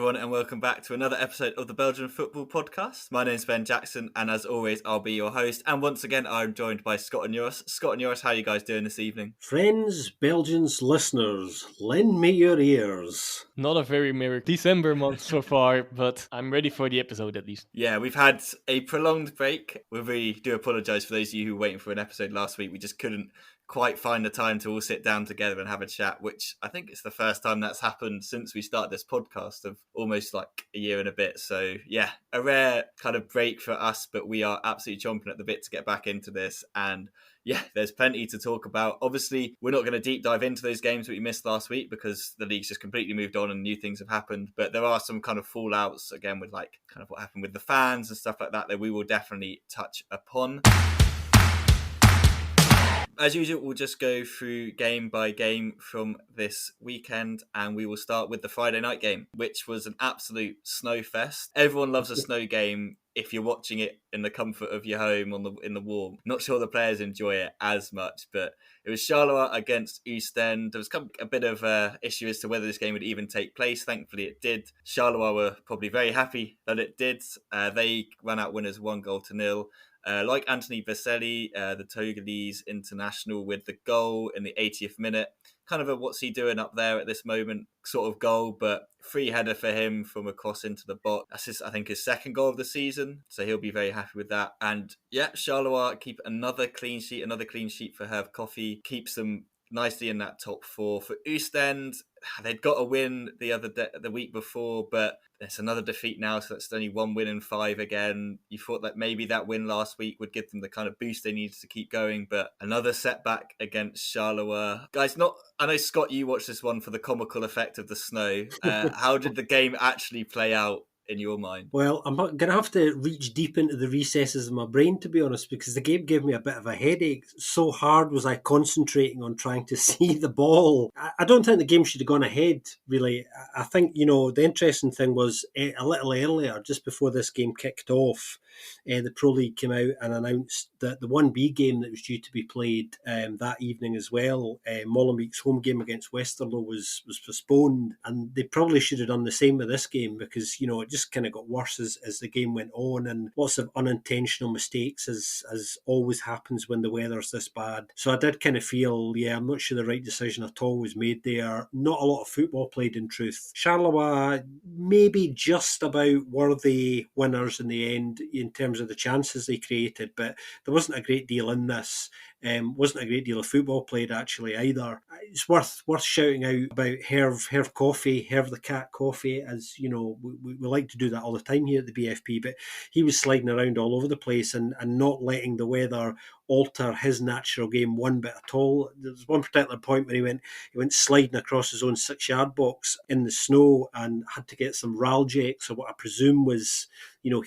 everyone, and welcome back to another episode of the Belgian Football Podcast. My name is Ben Jackson, and as always, I'll be your host. And once again, I'm joined by Scott and Joris. Scott and Joris, how are you guys doing this evening? Friends, Belgians, listeners, lend me your ears. Not a very merry December month so far, but I'm ready for the episode at least. Yeah, we've had a prolonged break. We really do apologise for those of you who were waiting for an episode last week. We just couldn't quite find the time to all sit down together and have a chat, which I think it's the first time that's happened since we started this podcast of almost like a year and a bit. So yeah, a rare kind of break for us, but we are absolutely chomping at the bit to get back into this. And yeah, there's plenty to talk about. Obviously, we're not going to deep dive into those games that we missed last week because the league's just completely moved on and new things have happened. But there are some kind of fallouts, again, with like kind of what happened with the fans and stuff like that we will definitely touch upon. As usual, we'll just go through game by game from this weekend, and we will start with the Friday night game, which was an absolute snow fest. Everyone loves a snow game if you're watching it in the comfort of your home in the warm. Not sure the players enjoy it as much, but it was Charleroi against Ostend. There was a bit of issue as to whether this game would even take place. Thankfully, it did. Charleroi were probably very happy that it did. They ran out winners 1-0. Like Anthony Vesely, the Togolese international, with the goal in the 80th minute. Kind of a what's he doing up there at this moment sort of goal, but free header for him from a cross into the box. That's I think his second goal of the season, so he'll be very happy with that. And yeah, Charleroi keep another clean sheet for Herve Coffey, keeps them nicely in that top four. For Ostend, they'd got a win the week before, but it's another defeat now, so that's only 1 win in 5 again. You thought that maybe that win last week would give them the kind of boost they needed to keep going, but another setback against Charleroi. Guys, I know, Scott, you watched this one for the comical effect of the snow. How did the game actually play out in your mind? Well, I'm going to have to reach deep into the recesses of my brain, to be honest, because the game gave me a bit of a headache. So hard was I concentrating on trying to see the ball. I don't think the game should have gone ahead, really. I think, the interesting thing was a little earlier, just before this game kicked off, the Pro League came out and announced that the 1B game that was due to be played that evening as well, Molenbeek's home game against Westerlo, was postponed. And they probably should have done the same with this game because, it just kind of got worse as the game went on, and lots of unintentional mistakes as always happens when the weather's this bad. So I did kind of feel, I'm not sure the right decision at all was made there. Not a lot of football played, in truth. Charleroi maybe just about worthy winners in the end in terms of the chances they created, but there wasn't a great deal in this. Wasn't a great deal of football played actually either. It's worth shouting out about Herve Coffey, Herve the Cat Coffey, as we like to do that all the time here at the BFP, but he was sliding around all over the place and not letting the weather alter his natural game one bit at all. There's one particular point where he went sliding across his own 6-yard box in the snow and had to get some Raljeks, or what I presume was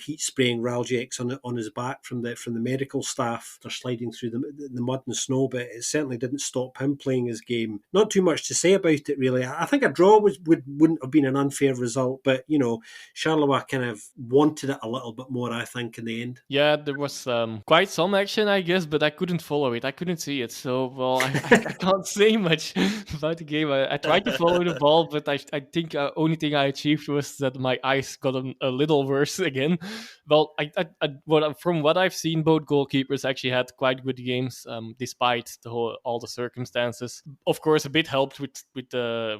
heat spraying Raljeks on his back from the medical staff. They're sliding through the mud and snow, but it certainly didn't stop him playing his game. Not too much to say about it, really. I think a draw wouldn't have been an unfair result, but Charleroi kind of wanted it a little bit more, I think, in the end. Yeah, there was quite some action, I guess, but I couldn't follow it. I couldn't see it, so I can't say much about the game. I tried to follow the ball, but I think only thing I achieved was that my eyes got a little worse again. Well, from what I've seen, both goalkeepers actually had quite good games, despite all the circumstances. Of course, a bit helped with the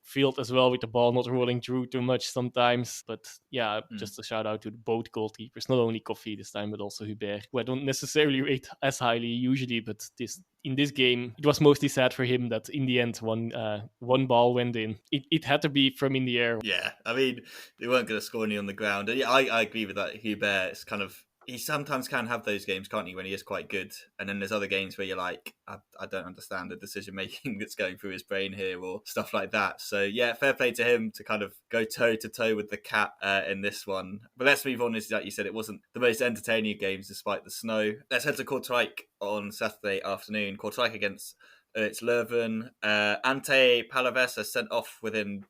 field as well, with the ball not rolling through too much sometimes. But yeah, just a shout out to both goalkeepers, not only Coffey this time, but also Hubert, who I don't necessarily rate as highly usually, but in this game, it was mostly sad for him that in the end one ball went in. It had to be from in the air. Yeah, I mean, they weren't going to score any on the ground. Yeah, I agree with that. Hubert, it's kind of, he sometimes can have those games, can't he, when he is quite good. And then there's other games where you're like, I don't understand the decision-making that's going through his brain here or stuff like that. So, yeah, fair play to him to kind of go toe-to-toe with the Cat in this one. But let's move on. As like you said, it wasn't the most entertaining of games despite the snow. Let's head to Kortrijk on Saturday afternoon. Kortrijk against it's Leuven. Ante Palaves is sent off within,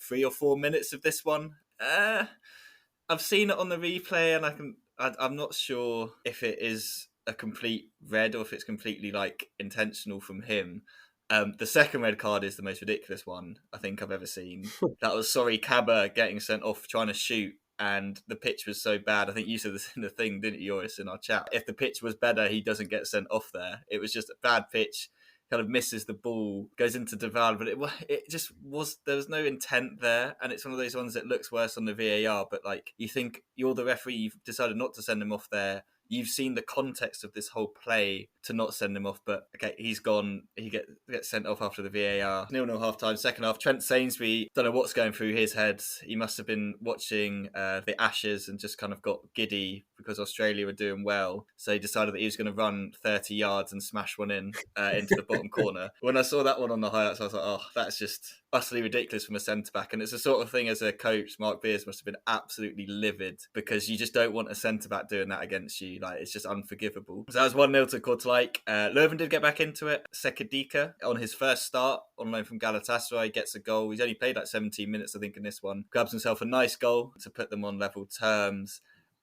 3 or 4 minutes of this one. I've seen it on the replay, and I'm not sure if it is a complete red or if it's completely like intentional from him. The second red card is the most ridiculous one I think I've ever seen. That was Kaba getting sent off trying to shoot, and the pitch was so bad. I think you said this in the thing, didn't you, Joris, in our chat? If the pitch was better, he doesn't get sent off there. It was just a bad pitch. Kind of misses the ball, goes into Deval, but it just was, there was no intent there, and it's one of those ones that looks worse on the VAR, but like, you think you're the referee, you've decided not to send him off there, you've seen the context of this whole play to not send him off, but okay, he's gone. He gets sent off after the VAR. 0-0 half time. Second half, Trent Sainsbury, don't know what's going through his head. He must have been watching the Ashes and just kind of got giddy because Australia were doing well. So he decided that he was going to run 30 yards and smash one in into the bottom corner. When I saw that one on the highlights, I was like, oh, that's just utterly ridiculous from a centre-back. And it's the sort of thing, as a coach, Mark Beers must have been absolutely livid, because you just don't want a centre-back doing that against you. Like, it's just unforgivable. So that was 1-0 to Kortrijk. Leuven did get back into it. Sekadika, on his first start on loan from Galatasaray, gets a goal. He's only played like 17 minutes, I think, in this one. Grabs himself a nice goal to put them on level terms.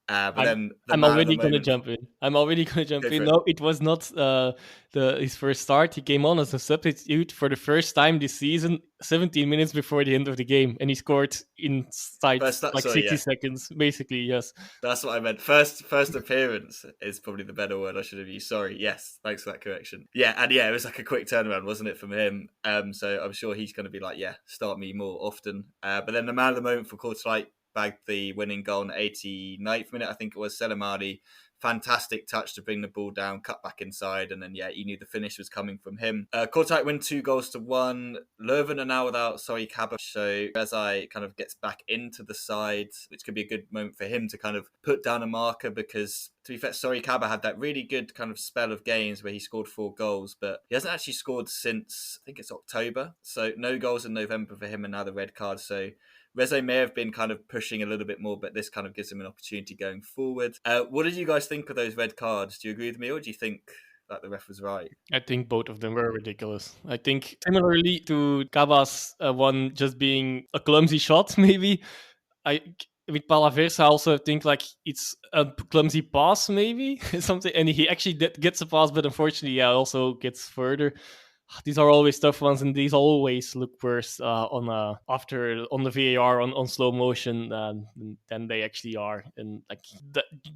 But I'm already going to jump in. No, it was not his first start. He came on as a substitute for the first time this season, 17 minutes before the end of the game, and he scored inside 60 seconds, basically. Yes, that's what I meant. First appearance is probably the better word I should have used. Sorry. Yes, thanks for that correction. Yeah, and yeah, it was like a quick turnaround, wasn't it, from him? So I'm sure he's going to be like, yeah, start me more often. But then the man of the moment for Kortrijk bagged the winning goal in the 89th minute, I think it was. Selemadi, fantastic touch to bring the ball down, cut back inside, and then you knew the finish was coming from him. Kortrijk win 2-1. Leuven are now without Kaba, so Rezai kind of gets back into the side, which could be a good moment for him to kind of put down a marker, because to be fair, Kaba had that really good kind of spell of games where he scored 4 goals, but he hasn't actually scored since, I think it's October, so no goals in November for him, and now the red card. So Reze may have been kind of pushing a little bit more, but this kind of gives him an opportunity going forward. What did you guys think of those red cards? Do you agree with me, or do you think that the ref was right? I think both of them were ridiculous. I think similarly to Kaba's one just being a clumsy shot, maybe. With Palaversa, I also think like it's a clumsy pass, maybe something, and he actually gets a pass, but unfortunately, also gets further. These are always tough ones, and these always look worse on the VAR on slow motion than they actually are. And like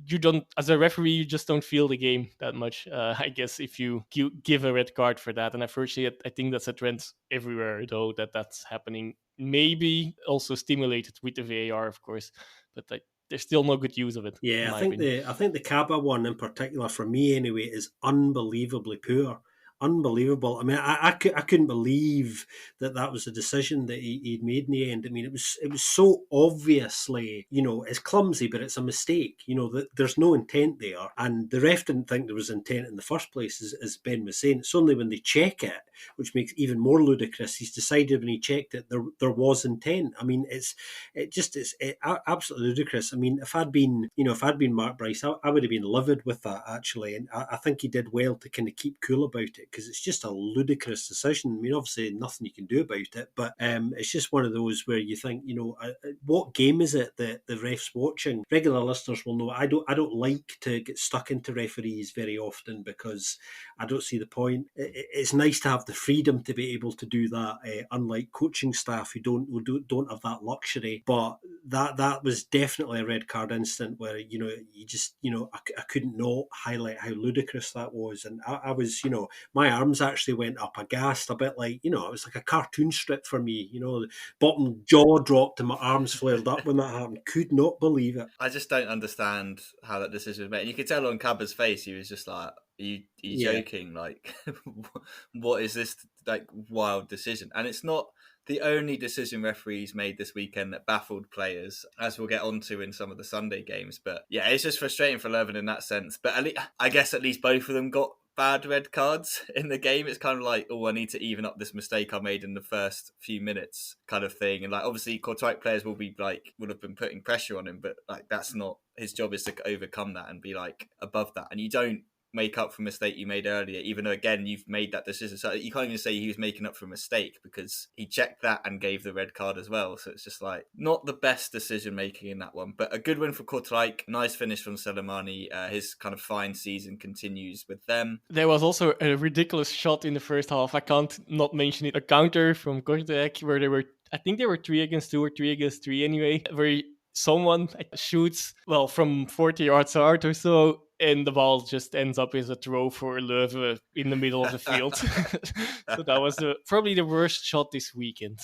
you don't, as a referee, you just don't feel the game that much. I guess if you give a red card for that, and unfortunately, I think that's a trend everywhere, though, that's happening. Maybe also stimulated with the VAR, of course, but there's still no good use of it. Yeah, I think the Kaba one in particular, for me anyway, is unbelievably poor. Unbelievable. I mean, I couldn't believe that was a decision that he'd made in the end. I mean, it was so obviously, it's clumsy, but it's a mistake. That there's no intent there, and the ref didn't think there was intent in the first place, as Ben was saying. It's only when they check it, which makes it even more ludicrous. He's decided when he checked it there was intent. I mean, it's absolutely ludicrous. I mean, if I'd been Mark Bryce, I would have been livid with that, actually, and I think he did well to kind of keep cool about it, because it's just a ludicrous decision. I mean, obviously nothing you can do about it, but it's just one of those where you think, what game is it that the ref's watching? Regular listeners will know I don't like to get stuck into referees very often, because I don't see the point. It's nice to have the freedom to be able to do that, unlike coaching staff who don't have that luxury. But that was definitely a red card incident where you just I couldn't not highlight how ludicrous that was, and I was my arms actually went up aghast, a bit like it was like a cartoon strip for me. The bottom jaw dropped and my arms flared up when that happened. Could not believe it. I just don't understand how that decision was made. And you could tell on Kaba's face, he was just like, "Are you joking? Like, what is this like wild decision?" And it's not the only decision referees made this weekend that baffled players, as we'll get onto in some of the Sunday games. But yeah, it's just frustrating for Leuven in that sense. But I guess at least both of them got bad red cards in the game. It's kind of like, oh, I need to even up this mistake I made in the first few minutes kind of thing. And like, obviously Kortrijk players would have been putting pressure on him, but like, that's not his job, is to overcome that and be like above that. And you don't make up for a mistake you made earlier, even though, again, you've made that decision. So you can't even say he was making up for a mistake because he checked that and gave the red card as well. So it's just like not the best decision making in that one, but a good win for Kortrijk. Nice finish from Selemani. His kind of fine season continues with them. There was also a ridiculous shot in the first half. I can't not mention it. A counter from Kortrijk where I think they were 3-2 or 3-3 anyway, where someone shoots, from 40 yards out or so, and the ball just ends up as a throw for Leuven in the middle of the field. So that was probably the worst shot this weekend.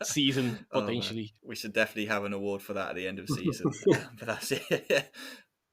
Season, potentially. We should definitely have an award for that at the end of season. But that's it.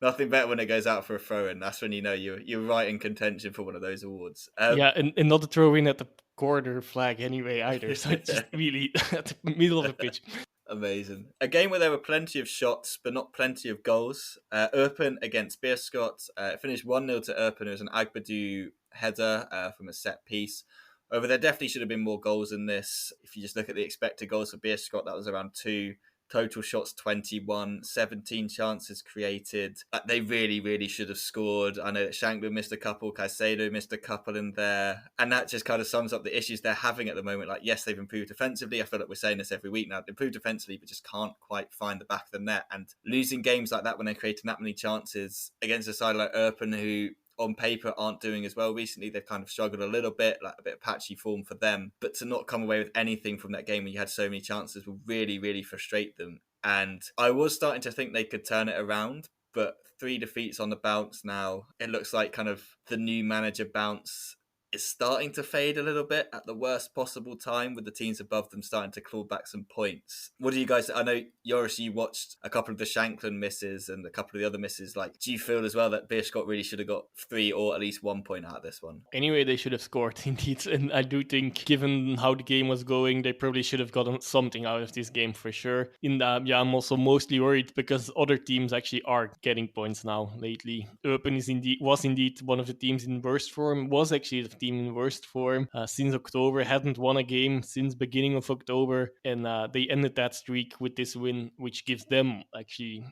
Nothing better when it goes out for a throw-in. That's when you know you're right in contention for one of those awards. And not a throw-in at the corner flag anyway either. So it's just really at the middle of the pitch. Amazing. A game where there were plenty of shots, but not plenty of goals. Eupen against Beerschot. Finished 1-0 to Eupen. It was an Agbadou header from a set piece. Over there definitely should have been more goals in this. If you just look at the expected goals for Beerschot, that was around 2. Total shots 21, 17 chances created. They really, really should have scored. I know that Shankland missed a couple, Caicedo missed a couple in there. And that just kind of sums up the issues they're having at the moment. Like, yes, they've improved defensively. I feel like we're saying this every week now. They've improved defensively, but just can't quite find the back of the net. And losing games like that when they're creating that many chances against a side like Eupen, who on paper aren't doing as well recently. They've kind of struggled a little bit, like a bit of patchy form for them. But to not come away with anything from that game when you had so many chances will really, really frustrate them. And I was starting to think they could turn it around, but 3 defeats on the bounce now. It looks like kind of the new manager bounce is starting to fade a little bit at the worst possible time, with the teams above them starting to claw back some points. What do you guys... I know, Joris, you watched a couple of the Shankland misses and a couple of the other misses. Like, do you feel as well that Beerschot really should have got 3 or at least 1 point out of this one? Anyway, they should have scored, indeed. And I do think, given how the game was going, they probably should have gotten something out of this game for sure. I'm also mostly worried because other teams actually are getting points now lately. Eupen was indeed one of the teams in worst form, was actually the team in worst form since October, hadn't won a game since beginning of October, and they ended that streak with this win, which gives them actually,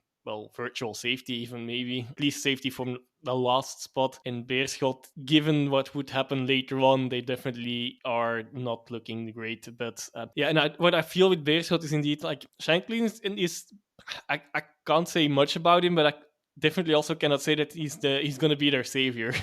virtual safety, even maybe at least safety from the last spot. And Beerschot, given what would happen later on, they definitely are not looking great. But what I feel with Beerschot is indeed like Shankland is I can't say much about him, but I definitely also cannot say that he's going to be their savior.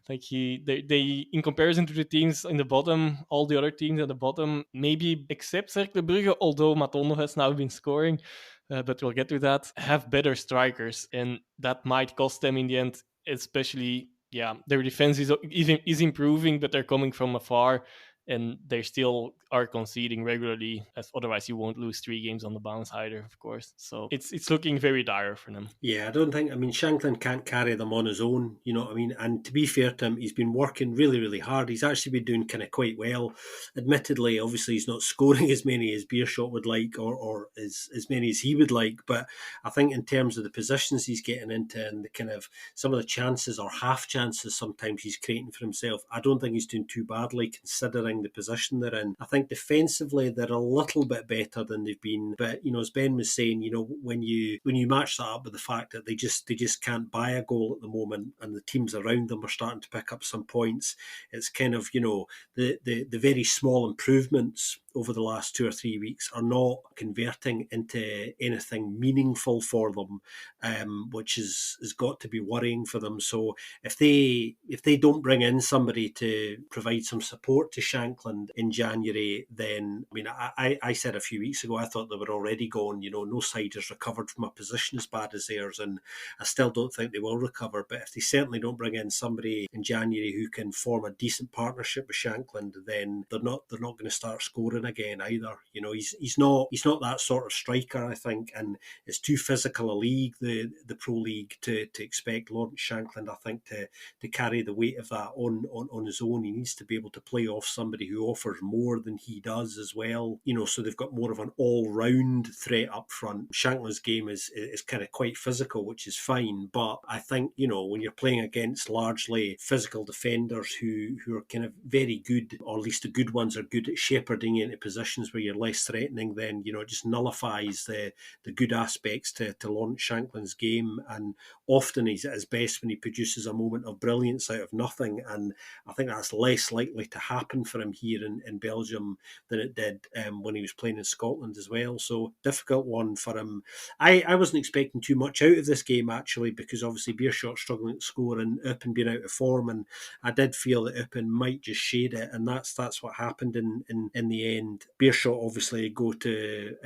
Like they in comparison to the teams in the bottom, all the other teams at the bottom, maybe except Cercle Brugge, although Matondo has now been scoring, but we'll get to that, have better strikers, and that might cost them in the end, especially, their defense is improving, but they're coming from afar, and they still are conceding regularly, as otherwise you won't lose 3 games on the bounce either, of course. So it's looking very dire for them. Yeah, Shankland can't carry them on his own, you know what I mean? And to be fair to him, he's been working really, really hard. He's actually been doing kind of quite well. Admittedly, obviously, he's not scoring as many as Beerschot would like, or as many as he would like. But I think in terms of the positions he's getting into and the kind of some of the chances or half chances sometimes he's creating for himself, I don't think he's doing too badly considering the position they're in. I think defensively they're a little bit better than they've been, but as Ben was saying, when you match that up with the fact that they just can't buy a goal at the moment, and the teams around them are starting to pick up some points, it's kind of the very small improvements over the last 2 or 3 weeks are not converting into anything meaningful for them, which has got to be worrying for them. So if they don't bring in somebody to provide some support to Shankland in January, then I said a few weeks ago I thought they were already gone. No side has recovered from a position as bad as theirs, and I still don't think they will recover. But if they certainly don't bring in somebody in January who can form a decent partnership with Shankland, then they're not going to start scoring again either. He's not that sort of striker, I think, and it's too physical a league, the Pro League, to expect Lawrence Shankland, I think, to carry the weight of that on his own. He needs to be able to play off some somebody who offers more than he does as well. So they've got more of an all-round threat up front. Shankland's game is kind of quite physical, which is fine, but I think, when you're playing against largely physical defenders who are kind of very good, or at least the good ones are good at shepherding you into positions where you're less threatening, then, it just nullifies the good aspects to launch Shankland's game. And often he's at his best when he produces a moment of brilliance out of nothing. And I think that's less likely to happen for him here in Belgium than it did when he was playing in Scotland as well. So difficult one for him. I wasn't expecting too much out of this game, actually, because obviously Beerschot struggling to score and Eupen being out of form, and I did feel that Eupen might just shade it, and that's what happened in the end. Beerschot obviously go to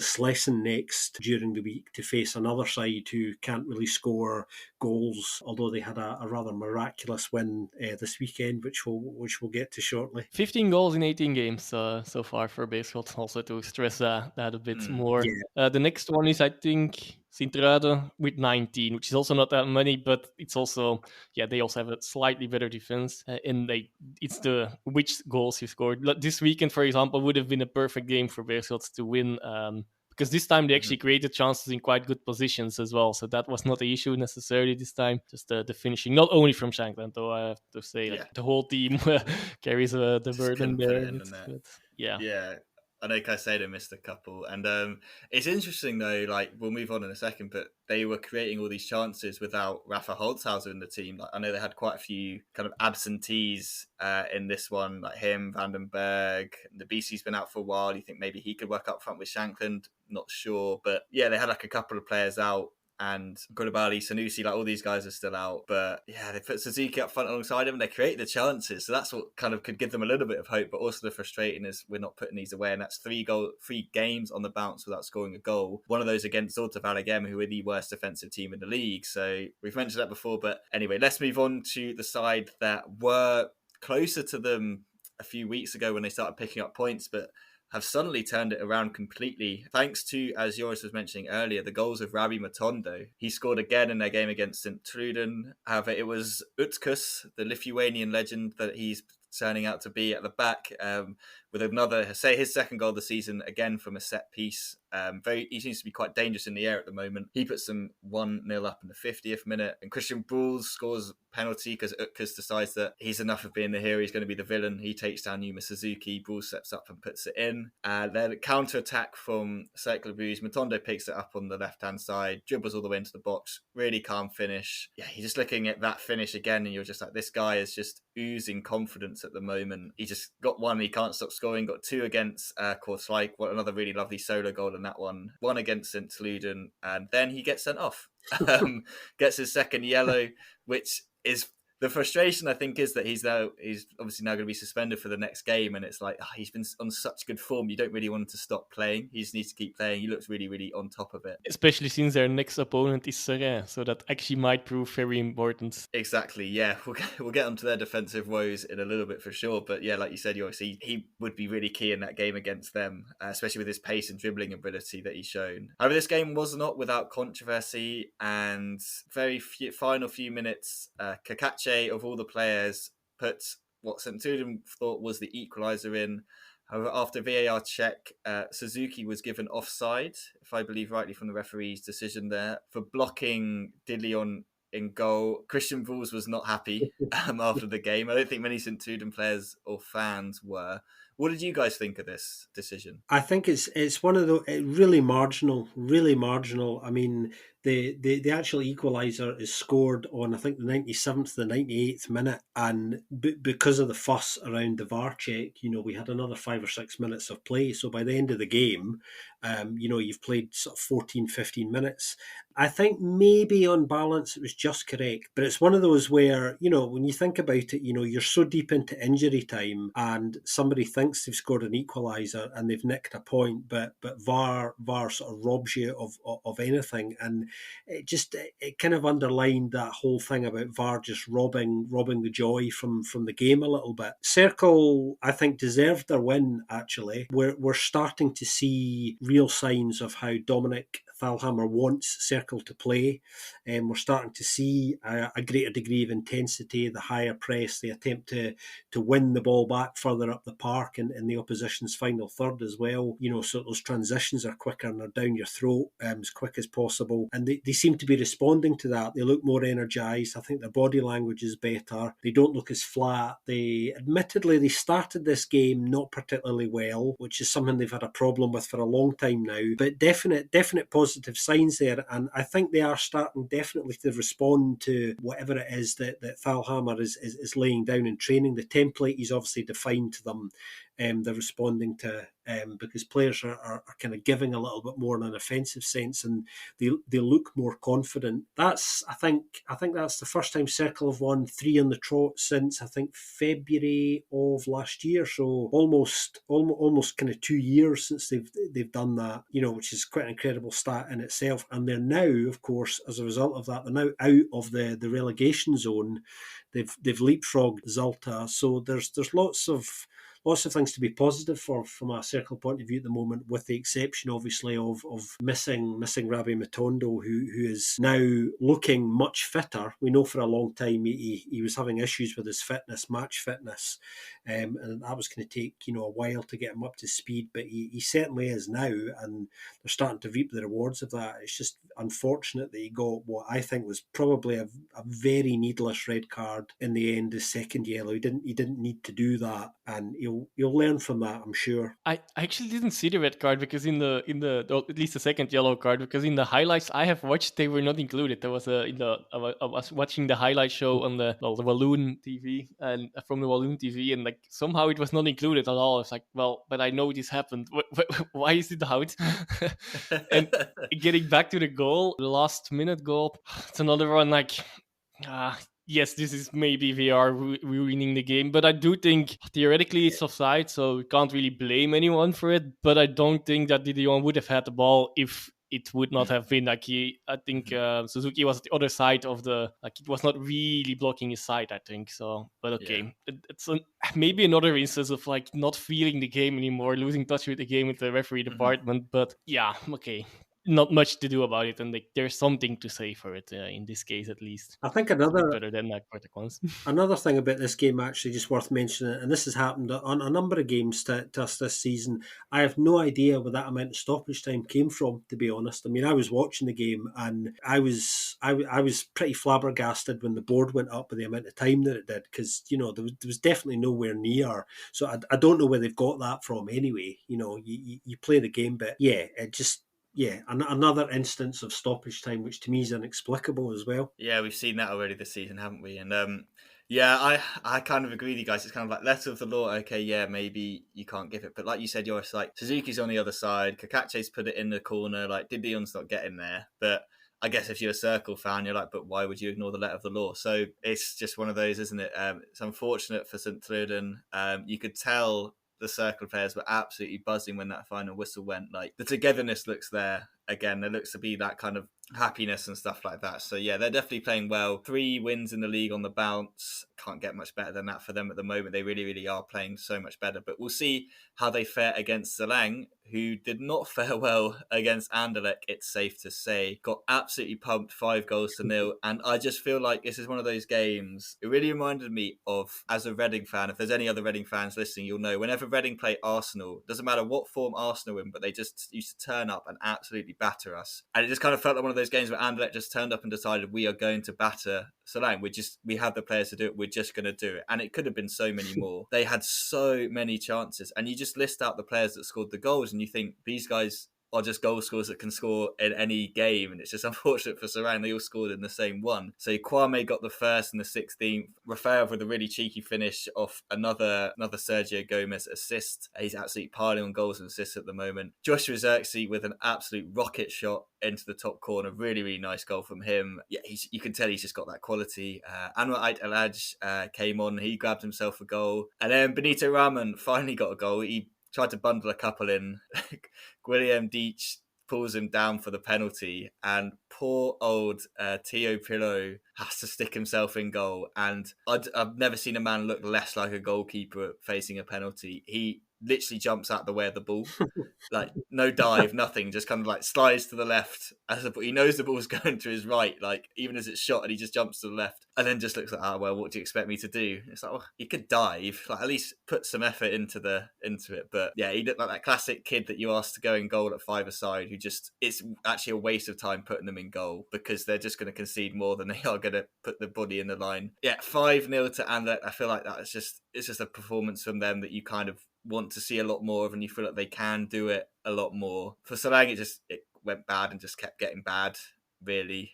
Slessen next during the week to face another side who can't really score goals, although they had a rather miraculous win this weekend, which we'll get to shortly. 15 goals in 18 games so far for Beerschot, also to stress that a bit more. Yeah. The next one is, I think, Sint-Truiden with 19, which is also not that many, but it's also, they also have a slightly better defense, and it's the which goals you scored. This weekend, for example, would have been a perfect game for Beerschot to win, because this time they actually created chances in quite good positions as well, so that was not the issue necessarily this time, just the finishing, not only from Shankland, though I have to say, the whole team carries the Just burden couldn't put there. it in the net. Yeah. I know Caicedo missed a couple, and it's interesting though. Like, we'll move on in a second, but they were creating all these chances without Rafa Holzhauser in the team. Like, I know they had quite a few kind of absentees in this one, like him, Vandenberg. The BC's been out for a while. You think maybe he could work up front with Shankland? Not sure, but yeah, they had like a couple of players out. And Koulibaly, Sanusi, like all these guys are still out. But yeah, they put Suzuki up front alongside him and they created the chances. So that's what kind of could give them a little bit of hope. But also the frustrating is we're not putting these away. And that's three games on the bounce without scoring a goal. One of those against Zorta Valagem, who are the worst defensive team in the league. So we've mentioned that before. But anyway, let's move on to the side that were closer to them a few weeks ago when they started picking up points, but have suddenly turned it around completely, thanks to, as Joris was mentioning earlier, the goals of Rabi Matondo. He scored again in their game against Sint-Truiden. However, it was Utkus, the Lithuanian legend that he's turning out to be at the back, with another, say, his second goal of the season, again from a set piece. He seems to be quite dangerous in the air at the moment. He puts them 1-0 up in the 50th minute, and Christian Bruls scores penalty because Utkus decides that he's enough of being the hero, he's going to be the villain. He takes down Yuma Suzuki, Bruls steps up and puts it in. Then a counter-attack from Cercle Matondo picks it up on the left-hand side, dribbles all the way into the box, really calm finish. Yeah, you're just looking at that finish again and you're just like, this guy is just oozing confidence at the moment. He just got one, he can't stop scoring, got two against Kortrijk, another really lovely solo goal in that one against Sint-Truiden, and then he gets sent off. Gets his second yellow, which is the frustration, I think, is that he's obviously now going to be suspended for the next game, and it's like, he's been on such good form, you don't really want him to stop playing. He just needs to keep playing. He looks really, really on top of it. Especially since their next opponent is Serre, so that actually might prove very important. Exactly, yeah. We'll get onto their defensive woes in a little bit for sure, but yeah, like you said, he would be really key in that game against them, especially with his pace and dribbling ability that he's shown. However, this game was not without controversy, and final few minutes, Kakache, of all the players, put what Sint-Truiden thought was the equaliser in. However, after VAR check, Suzuki was given offside, if I believe rightly from the referee's decision there, for blocking Dilion in goal. Christian Bruls was not happy after the game. I don't think many Sint-Truiden players or fans were. What did you guys think of this decision? I think it's one of the really marginal. I mean, the actual equaliser is scored on, I think, the 97th, the 98th minute, and because of the fuss around the VAR check, we had another 5 or 6 minutes of play. So by the end of the game, you've played sort of 14, 15 minutes. I think maybe on balance it was just correct, but it's one of those where, when you think about it, you're so deep into injury time and somebody thinks they've scored an equaliser and they've nicked a point, but VAR sort of robs you of anything, and it kind of underlined that whole thing about VAR just robbing the joy from the game a little bit. Cercle, I think, deserved their win, actually. We're starting to see real signs of how Dominic Valhammer wants Cercle to play. We're starting to see a greater degree of intensity, the higher press, the attempt to win the ball back further up the park in the opposition's final third as well. So those transitions are quicker and they're down your throat as quick as possible. And they seem to be responding to that. They look more energised. I think their body language is better. They don't look as flat. Admittedly, they started this game not particularly well, which is something they've had a problem with for a long time now. But definite positive signs there. And I think they are starting definitely to respond to whatever it is that Valhammer is laying down in training. The template is obviously defined to them. They're responding to because players are kind of giving a little bit more in an offensive sense, and they look more confident. I think that's the first time Cercle have won 3 on the trot since I think February of last year. So almost kind of 2 years since they've done that. Which is quite an incredible stat in itself. And they're now, of course, as a result of that, they're now out of the relegation zone. They've leapfrogged Zalta. So there's lots of things to be positive for from a Cercle point of view at the moment, with the exception, obviously, of missing Rabbi Matondo, who is now looking much fitter. We know for a long time he was having issues with his match fitness, and that was going to take a while to get him up to speed. But he certainly is now, and they're starting to reap the rewards of that. It's just unfortunate that he got what I think was probably a very needless red card in the end, his second yellow. He didn't need to do that, and you'll learn from that, I'm sure. I actually didn't see the red card because in the or at least the second yellow card, because in the highlights I have watched, they were not included. There was I was watching the highlight show on the Walloon TV, and from the Walloon TV, and like somehow it was not included at all. It's like, well, but I know this happened. Why is it out? And getting back to the goal, the last minute goal, it's another one like. Yes, this is maybe we are ruining the game, but I do think theoretically it's offside, so we can't really blame anyone for it. But I don't think that Didion would have had the ball if it would not have been like I think Suzuki was at the other side of it was not really blocking his side, I think. So, but okay, it's maybe another instance of like not feeling the game anymore, losing touch with the game with the referee department. But yeah, okay. Not much to do about it, and there's something to say for it in this case, at least. I think better than another thing about this game, actually, just worth mentioning, and this has happened on a number of games to us this season. I have no idea where that amount of stoppage time came from, to be honest. I mean, I was watching the game and I was pretty flabbergasted when the board went up with the amount of time that it did, because there was definitely nowhere near. So I don't know where they've got that from. Anyway, you play the game, but it just. Yeah, another instance of stoppage time, which to me is inexplicable as well. Yeah, we've seen that already this season, haven't we? And I kind of agree with you guys. It's kind of like letter of the law. Okay, yeah, maybe you can't give it, but like you said, Joris, like Suzuki's on the other side. Kakache's put it in the corner. Like Didion's not getting there, but I guess if you're a Cercle fan, you're like, but why would you ignore the letter of the law? So it's just one of those, isn't it? It's unfortunate for St. Truden. You could tell the Cercle players were absolutely buzzing when that final whistle went. Like the togetherness looks there again. There looks to be that kind of happiness and stuff like that. So yeah, they're definitely playing well. 3 wins in the league on the bounce. Can't get much better than that for them at the moment. They really, really are playing so much better. But we'll see how they fare against Selang, who did not fare well against Anderlecht, it's safe to say. Got absolutely pumped, 5-0. And I just feel like this is one of those games. It really reminded me of, as a Reading fan, if there's any other Reading fans listening, you'll know, whenever Reading play Arsenal, doesn't matter what form Arsenal in, but they just used to turn up and absolutely batter us. And it just kind of felt like one of those games where Anderlecht just turned up and decided, we are going to batter Selang. We have the players to do it. We're just going to do it. And it could have been so many more. They had so many chances. And you just list out the players that scored the goals and you think, these guys are just goal scorers that can score in any game. And it's just unfortunate for Selang, they all scored in the same one. So Kwame got the first and the 16th. Rafael with a really cheeky finish off another Sergio Gomez assist. He's absolutely piling on goals and assists at the moment. Joshua Xerxes with an absolute rocket shot into the top corner. Really, really nice goal from him. Yeah, you can tell he's just got that quality. Anwar Ait Elhaj came on. He grabbed himself a goal. And then Benito Raman finally got a goal. He tried to bundle a couple in. Guillaume Deitch pulls him down for the penalty, and poor old Theo Pillow has to stick himself in goal. And I've never seen a man look less like a goalkeeper facing a penalty. He literally jumps out the way of the ball. Like no dive, nothing, just kind of like slides to the left as he knows the ball's going to his right, like even as it's shot, and he just jumps to the left and then just looks like, well, what do you expect me to do? It's like, well, you could dive, like at least put some effort into it. But yeah, he looked like that classic kid that you asked to go in goal at 5-a-side, who just, it's actually a waste of time putting them in goal because they're just going to concede more than they are going to put the body in the line. Yeah, 5-0 to Anderlecht. I feel like it's just a performance from them that you kind of want to see a lot more of, and you feel like they can do it a lot more. For Sarang, it went bad and just kept getting bad, really.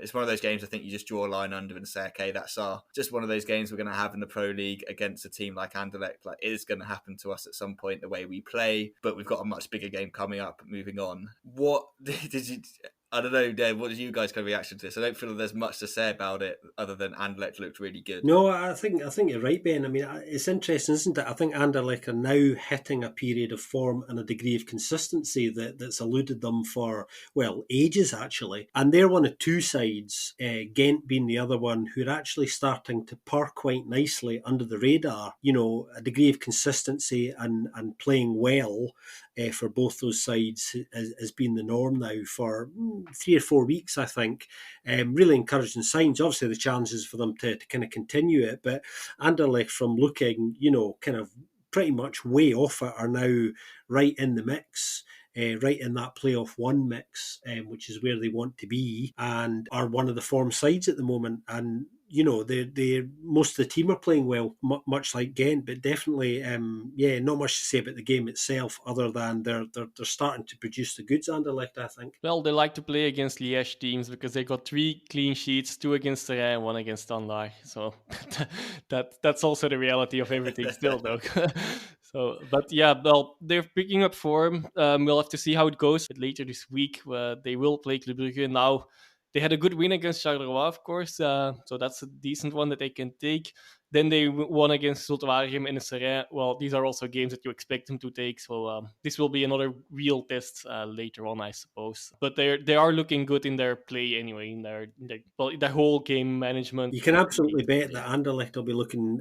It's one of those games I think you just draw a line under and say, okay, that's just one of those games we're going to have in the Pro League against a team like Anderlecht. Like, it is going to happen to us at some point, the way we play, but we've got a much bigger game coming up. Moving on, what did you... I don't know, Dave, what is you guys' kind of reaction to this? I don't feel like there's much to say about it other than Anderlecht looked really good. No, I think you're right, Ben. I mean, it's interesting, isn't it? I think Anderlecht are now hitting a period of form and a degree of consistency that's eluded them for, well, ages, actually. And they're one of two sides, Gent being the other one, who are actually starting to purr quite nicely under the radar. You know, a degree of consistency and playing well for both those sides has been the norm now for 3 or 4 weeks, I think. Really encouraging signs. Obviously, the challenge is for them to kind of continue it, but Anderlecht, from looking, kind of pretty much way off it, are now right in the mix. Right in that playoff one mix, which is where they want to be, and are one of the form sides at the moment. And they most of the team are playing well, much like Gent, but definitely, not much to say about the game itself, other than they're starting to produce the goods. Anderlecht, I think. Well, they like to play against Liège teams because they got 3 clean sheets, 2 against Serrain and 1 against Standard. So that's also the reality of everything still, though. So, but yeah, well, they're picking up form. We'll have to see how it goes. But later this week, they will play Club Brugge. Now, they had a good win against Charleroi, of course. So that's a decent one that they can take. Then they won against Zulte Waregem and Serrain. Well, these are also games that you expect them to take. So this will be another real test later on, I suppose. But they are looking good in their play anyway, in their whole game management. You can absolutely bet that Anderlecht will be looking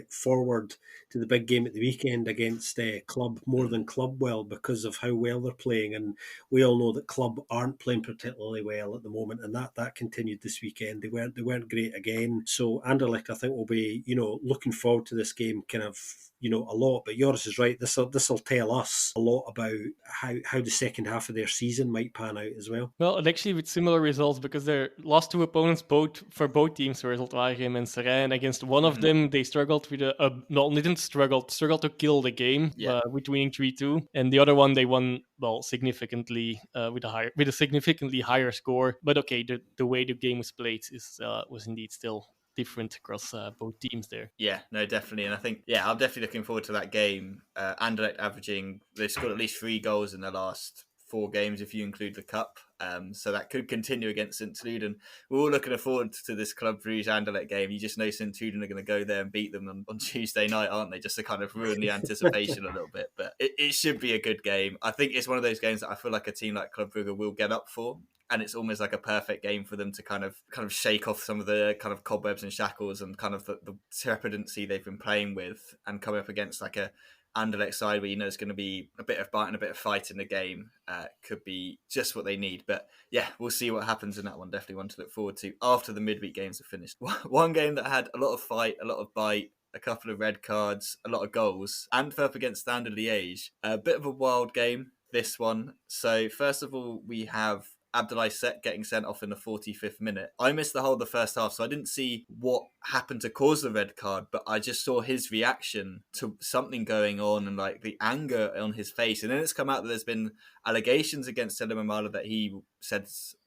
forward to the big game at the weekend against Club more than Clubwell, because of how well they're playing. And we all know that Club aren't playing particularly well at the moment, and that continued this weekend. They weren't great again. So Anderlecht, I think, will be looking forward to this game kind of a lot. But Joris is right. This will tell us a lot about how the second half of their season might pan out as well. Well, and actually with similar results, because their last 2 opponents for both teams were Zulte Waregem and Serrain. Against one of them, they struggled with struggled to kill the game with winning 3-2, and the other one they won significantly with a significantly higher score. But okay, the way the game was played was indeed still different across both teams there. Yeah, no, definitely. And I think, I'm definitely looking forward to that game. Anderlecht they've scored at least 3 goals in the last 4 games if you include the cup. So that could continue against Sint-Truiden. We're all looking forward to this Club Brugge Anderlecht game. You just know Sint-Truiden are going to go there and beat them on Tuesday night, aren't they? Just to kind of ruin the anticipation a little bit. But it should be a good game. I think it's one of those games that I feel like a team like Club Brugge will get up for. And it's almost like a perfect game for them to kind of shake off some of the kind of cobwebs and shackles and kind of the trepidancy they've been playing with, and coming up against like a Anderlecht side where it's going to be a bit of bite and a bit of fight in the game. Could be just what they need. But yeah, we'll see what happens in that one. Definitely one to look forward to after the midweek games are finished. One game that had a lot of fight, a lot of bite, a couple of red cards, a lot of goals. Antwerp against Standard Liège. A bit of a wild game, this one. So first of all, we have Abdoulaye Seck getting sent off in the 45th minute. I missed the whole of the first half, so I didn't see what happened to cause the red card, but I just saw his reaction to something going on and like the anger on his face. And then it's come out that there's been allegations against Selim Amala that he said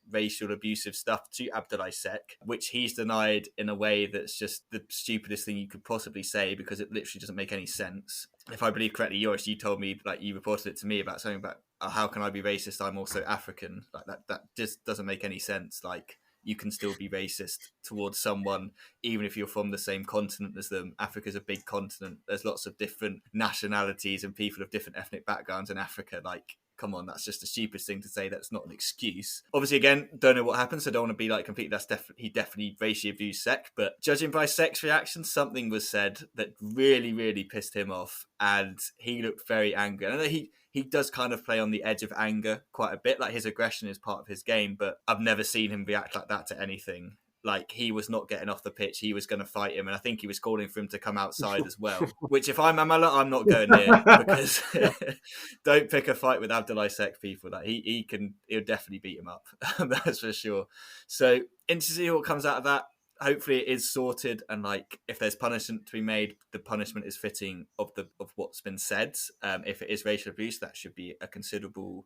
racial abusive stuff to Abdoulaye Seck, which he's denied in a way that's just the stupidest thing you could possibly say, because it literally doesn't make any sense. If I believe correctly, Joris, you told me, like, you reported it to me about something about how can I be racist? I'm also African. Like that just doesn't make any sense. Like, you can still be racist towards someone even if you're from the same continent as them. Africa's a big continent. There's lots of different nationalities and people of different ethnic backgrounds in Africa. Like, come on, that's just the stupidest thing to say. That's not an excuse. Obviously, again, don't know what happened, so don't want to be like completely. He definitely racially abused Sek, but judging by Sek's reaction, something was said that really, really pissed him off, and he looked very angry. And I know he does kind of play on the edge of anger quite a bit. Like, his aggression is part of his game, but I've never seen him react like that to anything. Like, he was not getting off the pitch. He was going to fight him. And I think he was calling for him to come outside as well, which if I'm Amala, I'm not going near, because don't pick a fight with Abdoulaye Sek, people. Like, he'll definitely beat him up. That's for sure. So interesting to see what comes out of that. Hopefully it is sorted, and like, if there's punishment to be made, the punishment is fitting of what's been said. If it is racial abuse, that should be a considerable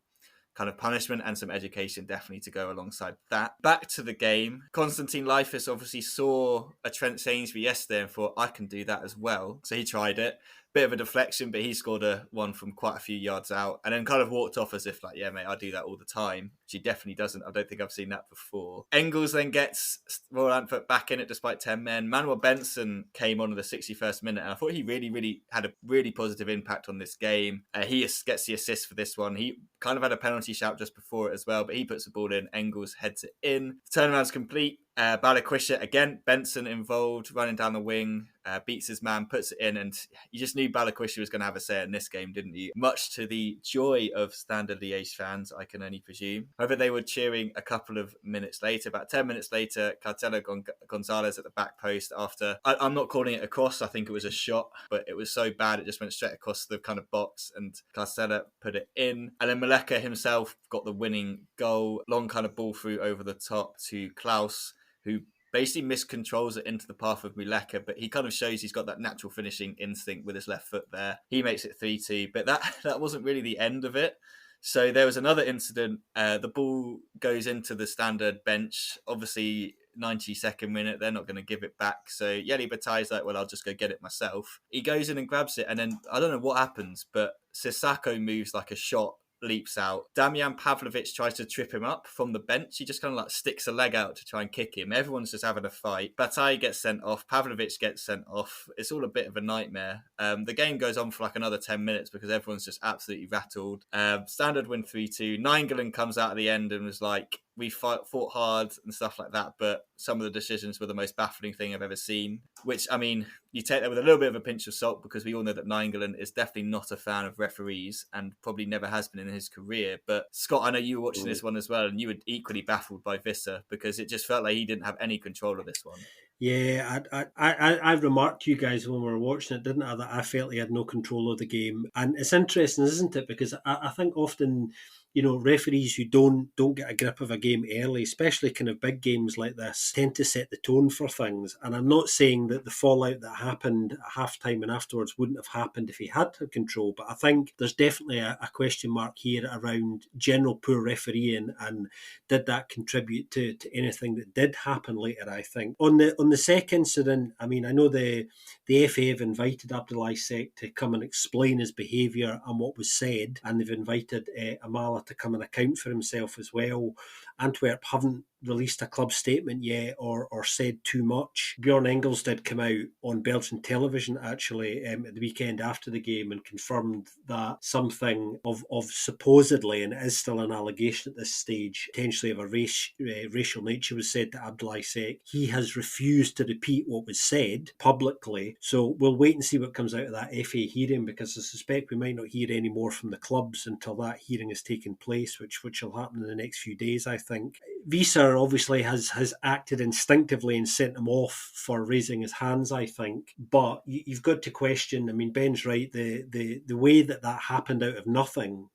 kind of punishment, and some education definitely to go alongside that. Back to the game, Constantine Leifus obviously saw a Trent Sainsbury yesterday and thought, I can do that as well. So he tried it. Bit of a deflection, but he scored one from quite a few yards out, and then kind of walked off as if like, yeah, mate, I do that all the time. She definitely doesn't. I don't think I've seen that before. Engels then gets Royal Antwerp back in it despite 10 men. Manuel Benson came on in the 61st minute, and I thought he really, really had a really positive impact on this game. He gets the assist for this one. He kind of had a penalty shout just before it as well, but he puts the ball in. Engels heads it in. The turnaround's complete. Balikwisha again, Benson involved, running down the wing, beats his man, puts it in, and you just knew Balikwisha was going to have a say in this game, didn't you? Much to the joy of Standard Liège fans, I can only presume. However, they were cheering a couple of minutes later. About 10 minutes later, Cartelo Gonzalez at the back post after, I'm not calling it a cross, I think it was a shot, but it was so bad it just went straight across the kind of box, and Cartelo put it in. And then Maleka himself got the winning goal, long kind of ball through over the top to Klaus, who basically miscontrols it into the path of Muleka, but he kind of shows he's got that natural finishing instinct with his left foot there. He makes it 3-2, but that wasn't really the end of it. So there was another incident. The ball goes into the Standard bench. Obviously, 92nd minute, they're not going to give it back. So Yeli Batai's like, well, I'll just go get it myself. He goes in and grabs it, and then I don't know what happens, but Sissako moves like a shot, leaps out. Damian Pavlovic tries to trip him up from the bench. He just kind of like sticks a leg out to try and kick him. Everyone's just having a fight. Batai gets sent off. Pavlovic gets sent off. It's all a bit of a nightmare. The game goes on for like another 10 minutes because everyone's just absolutely rattled. Standard win 3-2. Nainggolan comes out at the end and was like, we fought hard and stuff like that, but some of the decisions were the most baffling thing I've ever seen. Which, I mean, you take that with a little bit of a pinch of salt, because we all know that Nainggolan is definitely not a fan of referees and probably never has been in his career. But Scott, I know you were watching this one as well, and you were equally baffled by Visser, because it just felt like he didn't have any control of this one. Yeah, I remarked to you guys when we were watching it, didn't I, that I felt he had no control of the game. And it's interesting, isn't it? Because I think often, you know, referees who don't get a grip of a game early, especially kind of big games like this, tend to set the tone for things. And I'm not saying that the fallout that happened at half-time and afterwards wouldn't have happened if he had control, but I think there's definitely a question mark here around general poor refereeing, and did that contribute to anything that did happen later, I think. On the second incident, I mean, I know the FA have invited Abdoulaye Sek to come and explain his behaviour and what was said, and they've invited Amala to come and account for himself as well. Antwerp haven't released a club statement yet or said too much. Bjorn Engels did come out on Belgian television actually at the weekend after the game and confirmed that something of supposedly, and it is still an allegation at this stage, potentially of a racial nature was said to Abdoulaye Sek. He has refused to repeat what was said publicly, so we'll wait and see what comes out of that FA hearing, because I suspect we might not hear any more from the clubs until that hearing has taken place, which will happen in the next few days, I think. Visser obviously has acted instinctively and sent him off for raising his hands, I think. But you've got to question, I mean, Ben's right, the way that happened out of nothing,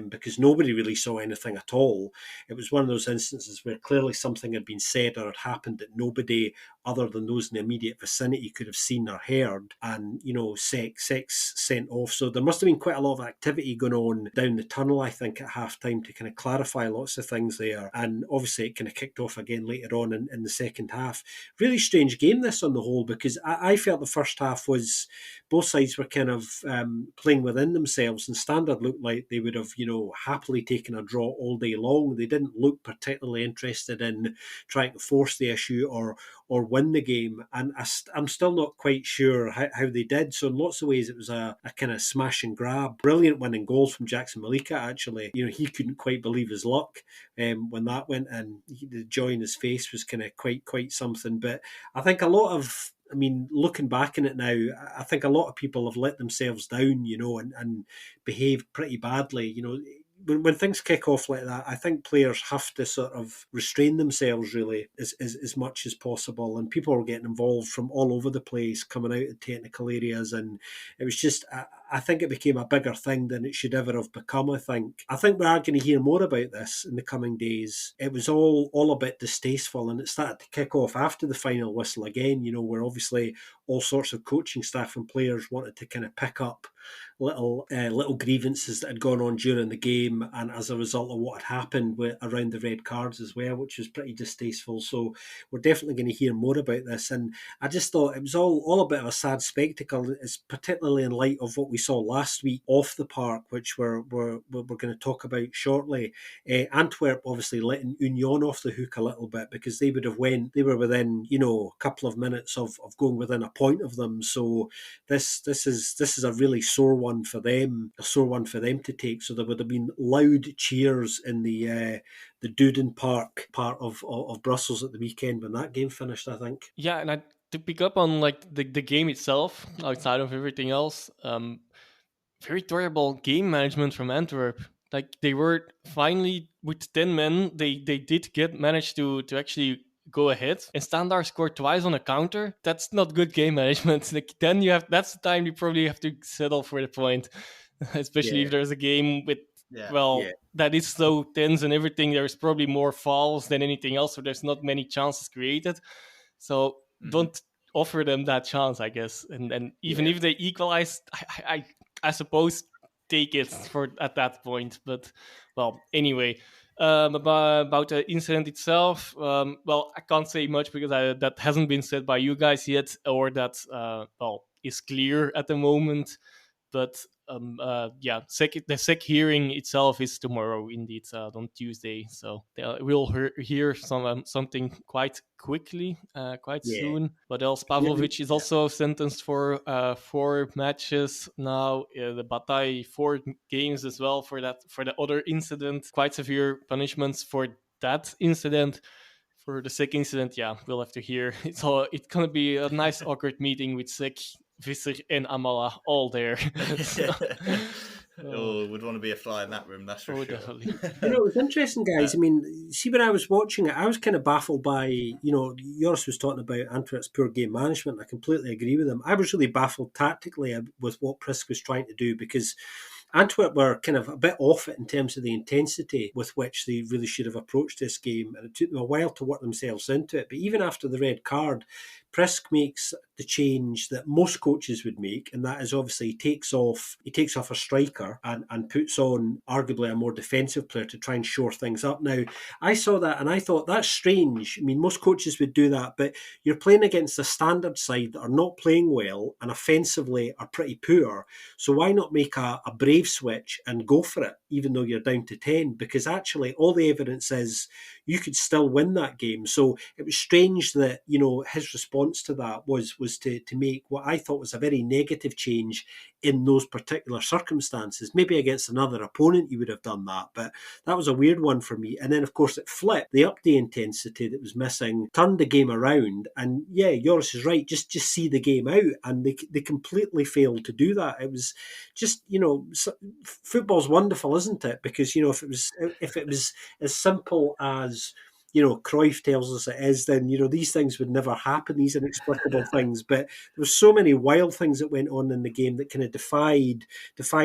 because nobody really saw anything at all. It was one of those instances where clearly something had been said or had happened that nobody other than those in the immediate vicinity could have seen or heard. And, you know, Sek's sent off. So there must have been quite a lot of activity going on down the tunnel, I think, at half-time to kind of clarify lots of things there. And obviously it kind of kicked off again later on in the second half. Really strange game this on the whole, because I felt the first half was, both sides were kind of playing within themselves, and Standard looked like they would have, you know, happily taken a draw all day long. They didn't look particularly interested in trying to force the issue or or win the game. And I'm still not quite sure how they did. So in lots of ways, it was a kind of smash and grab. Brilliant winning goals from Jackson Malika, actually. He couldn't quite believe his luck when that went in. The joy in his face was kind of quite something. But I think a lot of, looking back on it now, I think a lot of people have let themselves down, and behaved pretty badly. When things kick off like that, I think players have to sort of restrain themselves really as much as possible. And people are getting involved from all over the place, coming out of technical areas. And it was just, I think it became a bigger thing than it should ever have become, I think. I think we are going to hear more about this in the coming days. It was all a bit distasteful, and it started to kick off after the final whistle again, where obviously all sorts of coaching staff and players wanted to kind of pick up little grievances that had gone on during the game, and as a result of what had happened around the red cards as well, which was pretty distasteful. So we're definitely going to hear more about this, and I just thought it was all a bit of a sad spectacle. It's particularly in light of what we saw last week off the park, which we're going to talk about shortly. Antwerp obviously letting Union off the hook a little bit, because they were within a couple of minutes of going within a point of them. So this is a really sore one for them to take. So there would have been loud cheers in the Duden Park part of Brussels at the weekend when that game finished, I think. Yeah, and to pick up on like the game itself, outside of everything else, very terrible game management from Antwerp. Like they were finally with 10 men, they did manage to actually go ahead, and Standard scored twice on a counter. That's not good game management. Like then that's the time you probably have to settle for the point, especially if there's a game with that is so tense and everything. There's probably more fouls than anything else, so there's not many chances created. So don't offer them that chance, I guess. And even if they equalize, I suppose take it for at that point. But well, anyway. About the incident itself, well, I can't say much because that hasn't been said by you guys yet, or that is clear at the moment. But the SEC hearing itself is tomorrow, indeed, on Tuesday. So we'll hear something quite quickly, soon. But else, Pavlovic is also sentenced for 4 matches now. The Bataille 4 games as well for the other incident. Quite severe punishments for that incident. For the SEC incident, we'll have to hear. It's gonna be a nice awkward meeting with SEC, Visser and Amala all there. Would want to be a fly in that room, that's for sure. Definitely. It was interesting, guys. See, when I was watching it, I was kind of baffled by, Joris was talking about Antwerp's poor game management. I completely agree with him. I was really baffled tactically with what Prisk was trying to do, because Antwerp were kind of a bit off it in terms of the intensity with which they really should have approached this game, and it took them a while to work themselves into it. But even after the red card, Prisk makes the change that most coaches would make, and that is obviously he takes off a striker and puts on arguably a more defensive player to try and shore things up. Now, I saw that and I thought, that's strange. Most coaches would do that, but you're playing against a Standard side that are not playing well and offensively are pretty poor. So why not make a brave switch and go for it, even though you're down to 10? Because actually all the evidence is you could still win that game. So it was strange that, his response to that was to make what I thought was a very negative change in those particular circumstances. Maybe against another opponent you would have done that, but that was a weird one for me. And then of course it flipped. They upped the intensity that was missing, turned the game around, and Joris is right, just see the game out, and they completely failed to do that. It was just, football's wonderful, isn't it? Because if it was as simple as Cruyff tells us it is, then these things would never happen, these inexplicable things. But there were so many wild things that went on in the game that kind of defied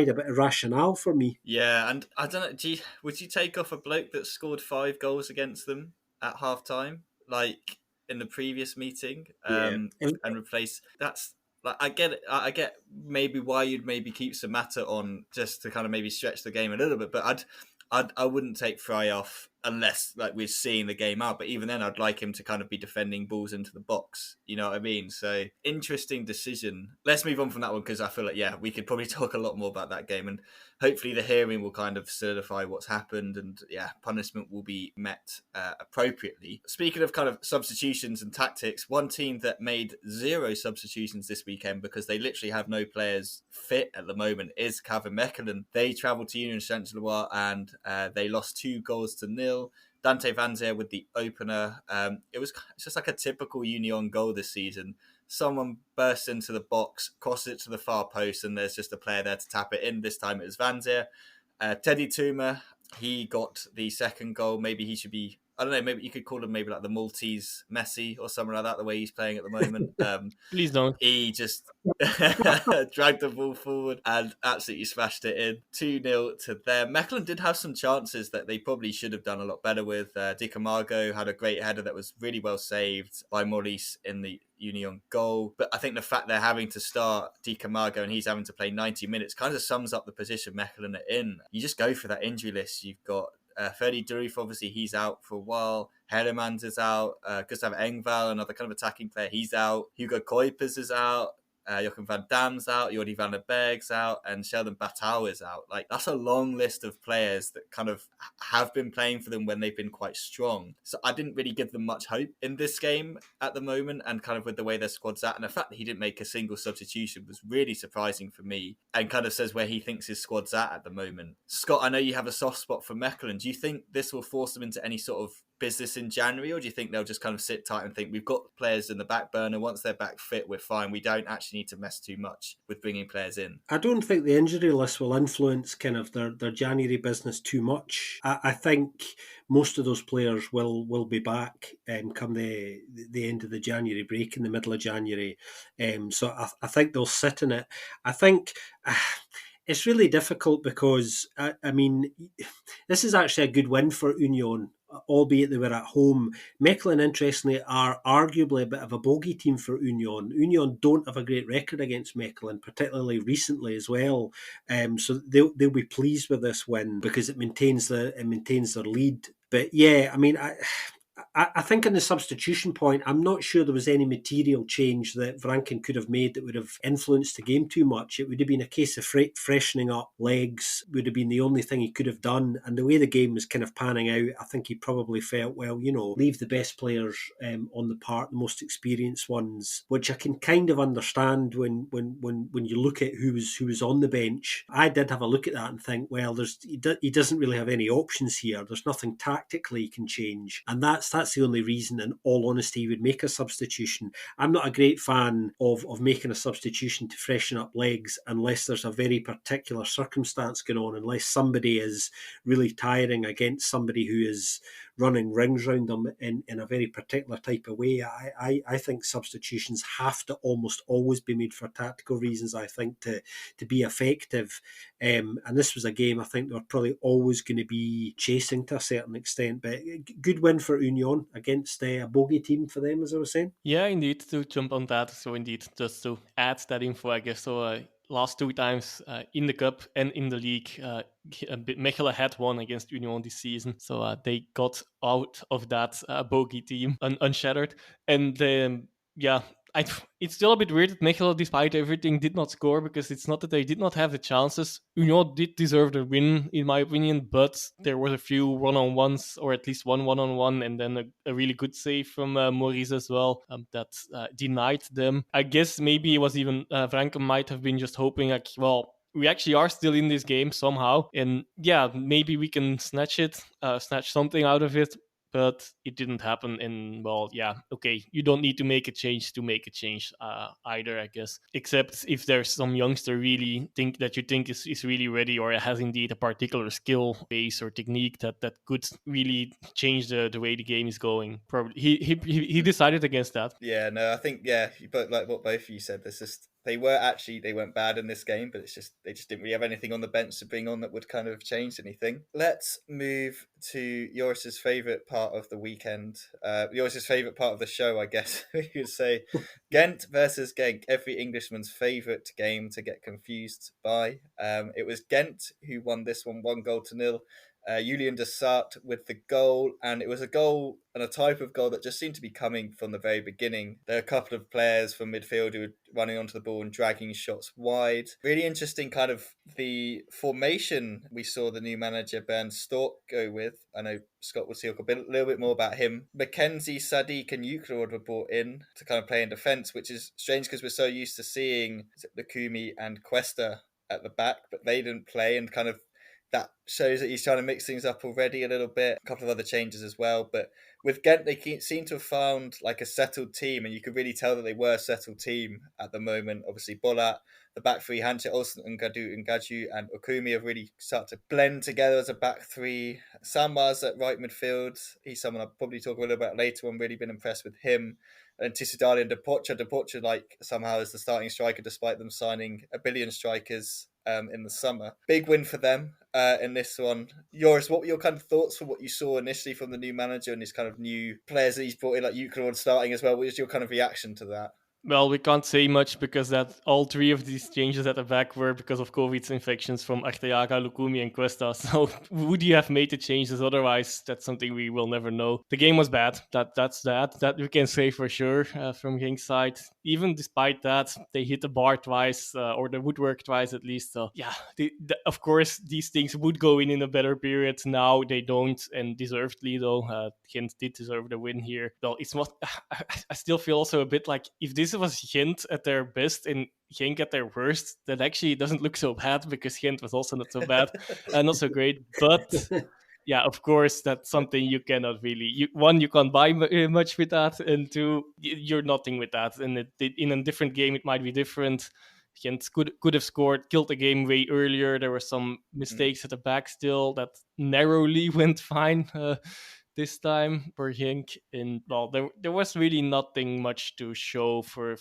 a bit of rationale for me. Yeah, and I don't know, would you take off a bloke that scored 5 goals against them at half time, like in the previous meeting, and replace? That's like, I get it. I get maybe why you'd maybe keep Samata on just to kind of maybe stretch the game a little bit, but I wouldn't take Fry off unless like we're seeing the game out. But even then, I'd like him to kind of be defending balls into the box. You know what I mean? So interesting decision. Let's move on from that one because I feel like, yeah, we could probably talk a lot more about that game, and hopefully the hearing will kind of solidify what's happened, and yeah, punishment will be met appropriately. Speaking of kind of substitutions and tactics, one team that made 0 substitutions this weekend because they literally have no players fit at the moment is KV Mechelen. They travelled to Union Saint-Gilloise and they lost 2-0. Dante Van Zier with the opener. It's just like a typical Union goal this season. Someone bursts into the box, crosses it to the far post, and there's just a player there to tap it in. This time it was Van Zier. Teddy Tuma, he got the second goal. Maybe he should be, I don't know, maybe you could call him maybe like the Maltese Messi or something like that, the way he's playing at the moment. Please don't. He just dragged the ball forward and absolutely smashed it in. 2-0 to them. Mechelen did have some chances that they probably should have done a lot better with. Di Camargo had a great header that was really well saved by Maurice in the Union goal. But I think the fact they're having to start Di Camargo and he's having to play 90 minutes kind of sums up the position Mechelen are in. You just go for that injury list. You've got Ferdy Durif, obviously he's out for a while. Hellemans is out. Gustav Engvall, another kind of attacking player, he's out. Hugo Kuipers is out. Joachim van Dam's out, Jordi van der Berg's out, and Sheldon Batau is out. Like, that's a long list of players that kind of have been playing for them when they've been quite strong. So I didn't really give them much hope in this game at the moment, and kind of with the way their squad's at. And the fact that he didn't make a single substitution was really surprising for me, and kind of says where he thinks his squad's at the moment. Scott, I know you have a soft spot for Mechelen. Do you think this will force them into any sort of business in January, or do you think they'll just kind of sit tight and think we've got players in the back burner, once they're back fit we're fine, we don't actually need to mess too much with bringing players in? I don't think the injury list will influence kind of their January business too much. I think most of those players will be back come the end of the January break, in the middle of January. So I think they'll sit in it. I think it's really difficult because, I mean, this is actually a good win for Union, albeit they were at home. Mechelen, interestingly, are arguably a bit of a bogey team for Union. Union don't have a great record against Mechelen, particularly recently as well. So they'll be pleased with this win because it maintains their lead. But yeah, I mean, I think in the substitution point, I'm not sure there was any material change that Vranken could have made that would have influenced the game too much. It would have been a case of freshening up legs, would have been the only thing he could have done. And the way the game was kind of panning out, I think he probably felt, well, you know, leave the best players on the part, the most experienced ones, which I can kind of understand when you look at who was on the bench. I did have a look at that and think, well, he doesn't really have any options here. There's nothing tactically he can change. And that's the only reason, in all honesty, he would make a substitution. I'm not a great fan of making a substitution to freshen up legs unless there's a very particular circumstance going on, unless somebody is really tiring against somebody who is running rings around them in a very particular type of way. I think substitutions have to almost always be made for tactical reasons, I think, to be effective. And this was a game I think they were probably always going to be chasing to a certain extent. But good win for Union against a bogey team for them, as I was saying. Yeah, indeed, to jump on that. So indeed, just to add that info, I guess, so last 2 times in the Cup and in the league, Mechelen had won against Union this season. So they got out of that bogey team unshattered. And yeah, it's still a bit weird that Mechelen, despite everything, did not score, because it's not that they did not have the chances. Union did deserve the win, in my opinion, but there were a few one-on-ones, or at least one one-on-one, and then a really good save from Maurice as well that denied them. I guess maybe it was even Franken might have been just hoping, like, well, we actually are still in this game somehow, and yeah, maybe we can snatch something out of it. But it didn't happen, and well, yeah, okay, you don't need to make a change either, I guess, except if there's some youngster really think is really ready, or has indeed a particular skill base or technique that could really change the way the game is going. Probably he decided against that. Yeah, no, I think, yeah, but like what both of you said, there's just they weren't bad in this game, but they just didn't really have anything on the bench to bring on that would kind of change anything. Let's move to Joris's favourite part of the weekend, Joris's favourite part of the show, I guess we could say. Gent versus Genk, every Englishman's favourite game to get confused by. It was Gent who won this one 1-0. Julian de Sart with the goal, and it was a goal and a type of goal that just seemed to be coming from the very beginning. There are a couple of players from midfield who were running onto the ball and dragging shots wide. Really interesting kind of the formation we saw the new manager Bernd Storck go with. I know Scott will talk a little bit more about him. Mackenzie, Sadiq and Euclid were brought in to kind of play in defence, which is strange because we're so used to seeing Lukumi and Cuesta at the back, but they didn't play, and kind of that shows that he's trying to mix things up already a little bit. A couple of other changes as well. But with Gent, they seem to have found like a settled team, and you could really tell that they were a settled team at the moment. Obviously, Bolat, the back three, Hanche Olsen and Gaju and Okumi have really started to blend together as a back three. Samars at right midfield. He's someone I'll probably talk a little about later. I'm really been impressed with him. And Tissoudali and Depocha like somehow is the starting striker despite them signing a billion strikers in the summer. Big win for them in this one. Joris, what were your kind of thoughts for what you saw initially from the new manager and his kind of new players that he's brought in, like Euclid starting as well? What was your kind of reaction to that? Well, we can't say much because that all three of these changes at the back were because of COVID infections from Arteaga, Lukumi and Cuesta. So would you have made the changes otherwise? That's something we will never know. The game was bad. That we can say for sure from Genk's side. Even despite that, they hit the bar twice or the woodwork twice at least. So yeah, of course, these things would go in a better period. Now they don't, and deservedly though. Gent did deserve the win here. Well, it's not. I still feel also a bit like if this was Gent at their best and Genk at their worst, that actually doesn't look so bad because Gent was also not so bad and not so great. But yeah, of course, that's something you cannot really. You can't buy much with that, and two, you're nothing with that. And in a different game, it might be different. Gent could have scored, killed the game way earlier. There were some mistakes at the back still that narrowly went fine. This time for Genk, and well, there was really nothing much to show for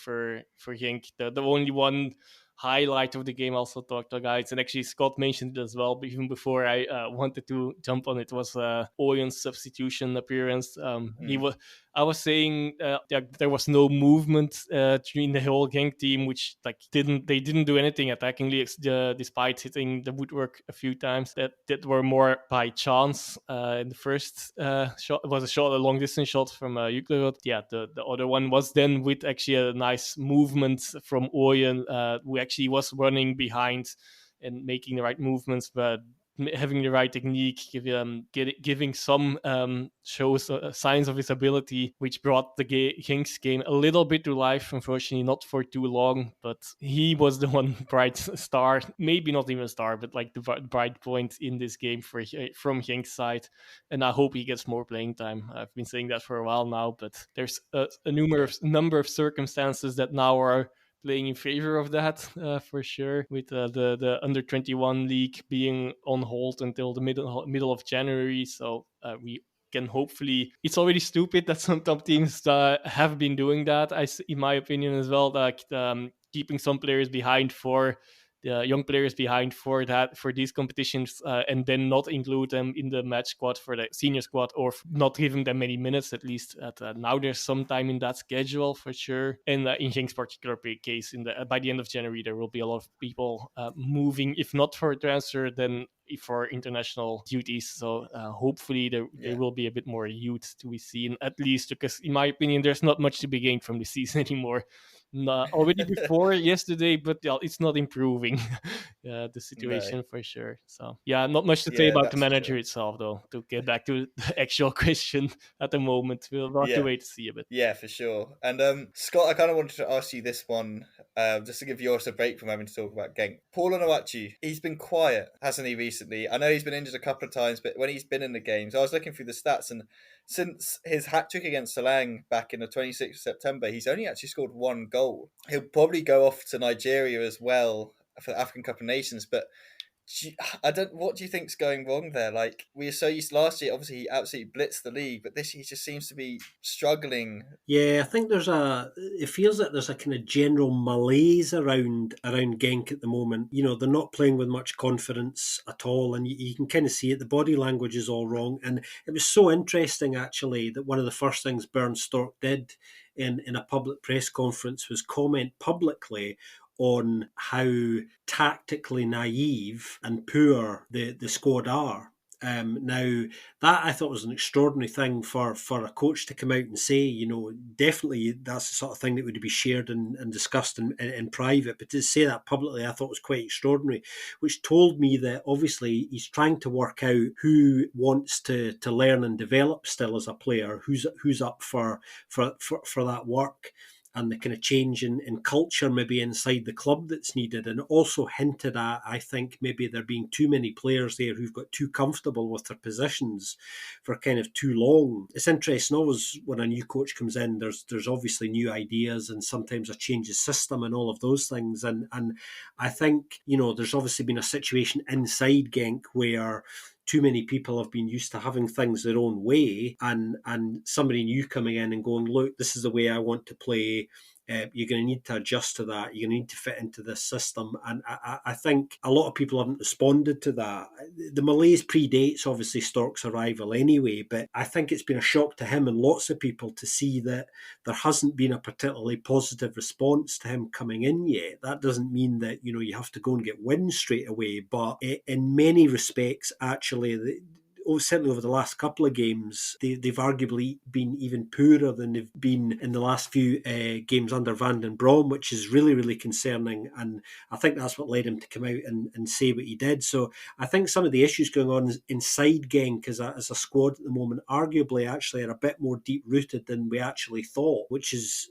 Genk. The only one highlight of the game, also talked to guys, and actually Scott mentioned it as well, but even before I wanted to jump on it, was Oyen's substitution appearance. I was saying there was no movement between the whole Genk team, which they didn't do anything attackingly despite hitting the woodwork a few times. That were more by chance. In the first shot was a long distance shot from Euclid. Yeah, the other one was then with actually a nice movement from Oyen, who actually was running behind and making the right movements, but having the right technique, giving some shows signs of his ability, which brought the Genk's game a little bit to life. Unfortunately, not for too long, but he was the one bright star, maybe not even star, but like the bright point in this game from Genk's side. And I hope he gets more playing time. I've been saying that for a while now, but there's a number of circumstances that now are playing in favor of that for sure, with the under 21 league being on hold until the middle of January. So we can hopefully. It's already stupid that some top teams have been doing that. In my opinion as well, like keeping some players behind for the young players behind for these competitions, and then not include them in the match squad for the senior squad, or not giving them many minutes at least. Now there's some time in that schedule for sure. And in Genk's particular case, by the end of January, there will be a lot of people moving, if not for transfer, then for international duties. So hopefully there will be a bit more youth to be seen, at least, because in my opinion, there's not much to be gained from the season anymore. Already before yesterday, but it's not improving the situation for sure. So yeah, not much to say about the manager itself, though. To get back to the actual question at the moment, we'll have to wait to see a bit. Yeah, for sure. And Scott, I kind of wanted to ask you this one, just to give yours a break from having to talk about Genk. Paul Onuachu, he's been quiet, hasn't he, recently? I know he's been injured a couple of times, but when he's been in the games, I was looking through the stats, and since his hat-trick against Selang back in the 26th of September, he's only actually scored one goal. He'll probably go off to Nigeria as well for the African Cup of Nations, but what do you think's going wrong there? Like, we were so used last year, obviously he absolutely blitzed the league, but this year he just seems to be struggling. Yeah, I think it feels like there's a kind of general malaise around Genk at the moment. You know, they're not playing with much confidence at all, and you can kind of see it. The body language is all wrong. And it was so interesting, actually, that one of the first things Bernd Storck did in a public press conference was comment publicly on how tactically naive and poor the squad are. Now, that I thought was an extraordinary thing for a coach to come out and say, definitely that's the sort of thing that would be shared and discussed in private. But to say that publicly, I thought was quite extraordinary, which told me that obviously he's trying to work out who wants to learn and develop still as a player, who's up for that work, and the kind of change in culture maybe inside the club that's needed. And also hinted at, I think, maybe there being too many players there who've got too comfortable with their positions for kind of too long. It's interesting always when a new coach comes in, there's obviously new ideas and sometimes a change of system and all of those things. And I think, there's obviously been a situation inside Genk where too many people have been used to having things their own way, and somebody new coming in and going, look, this is the way I want to play. You're going to need to adjust to that. You're going to need to fit into this system. And I think a lot of people haven't responded to that. The malaise predates, obviously, Stork's arrival anyway, but I think it's been a shock to him and lots of people to see that there hasn't been a particularly positive response to him coming in yet. That doesn't mean that, you have to go and get wins straight away, but in many respects, actually, certainly over the last couple of games, they've arguably been even poorer than they've been in the last few games under Van den Brom, which is really, really concerning. And I think that's what led him to come out and say what he did. So I think some of the issues going on inside Genk as a squad at the moment, arguably actually are a bit more deep-rooted than we actually thought, which is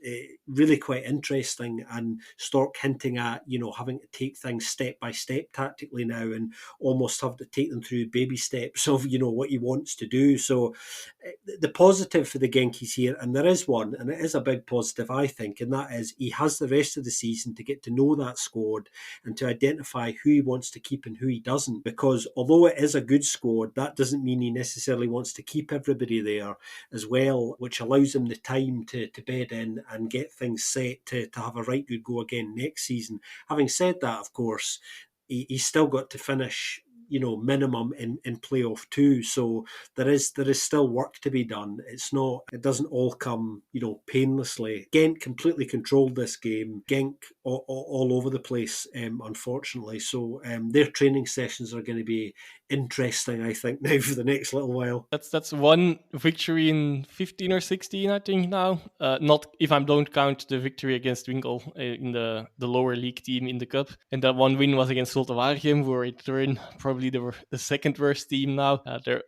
really quite interesting. And Stork hinting at, having to take things step by step tactically now and almost have to take them through baby steps of, what he wants to do. So the positive for the Genkies here, and there is one, and it is a big positive, I think, and that is he has the rest of the season to get to know that squad and to identify who he wants to keep and who he doesn't. Because although it is a good squad, that doesn't mean he necessarily wants to keep everybody there as well, which allows him the time to bed in and get things set to have a right good go again next season. Having said that, of course, he's still got to finish minimum in playoff 2. So there is still work to be done. It doesn't all come, painlessly. Gent completely controlled this game. Genk all over the place, unfortunately. So their training sessions are going to be interesting, I think, now for the next little while. That's one victory in 15 or 16, I think now. Not if I don't count the victory against Winkel in the lower league team in the cup. And that one win was against Zulte Waregem, who are in turn probably the second worst team now. Their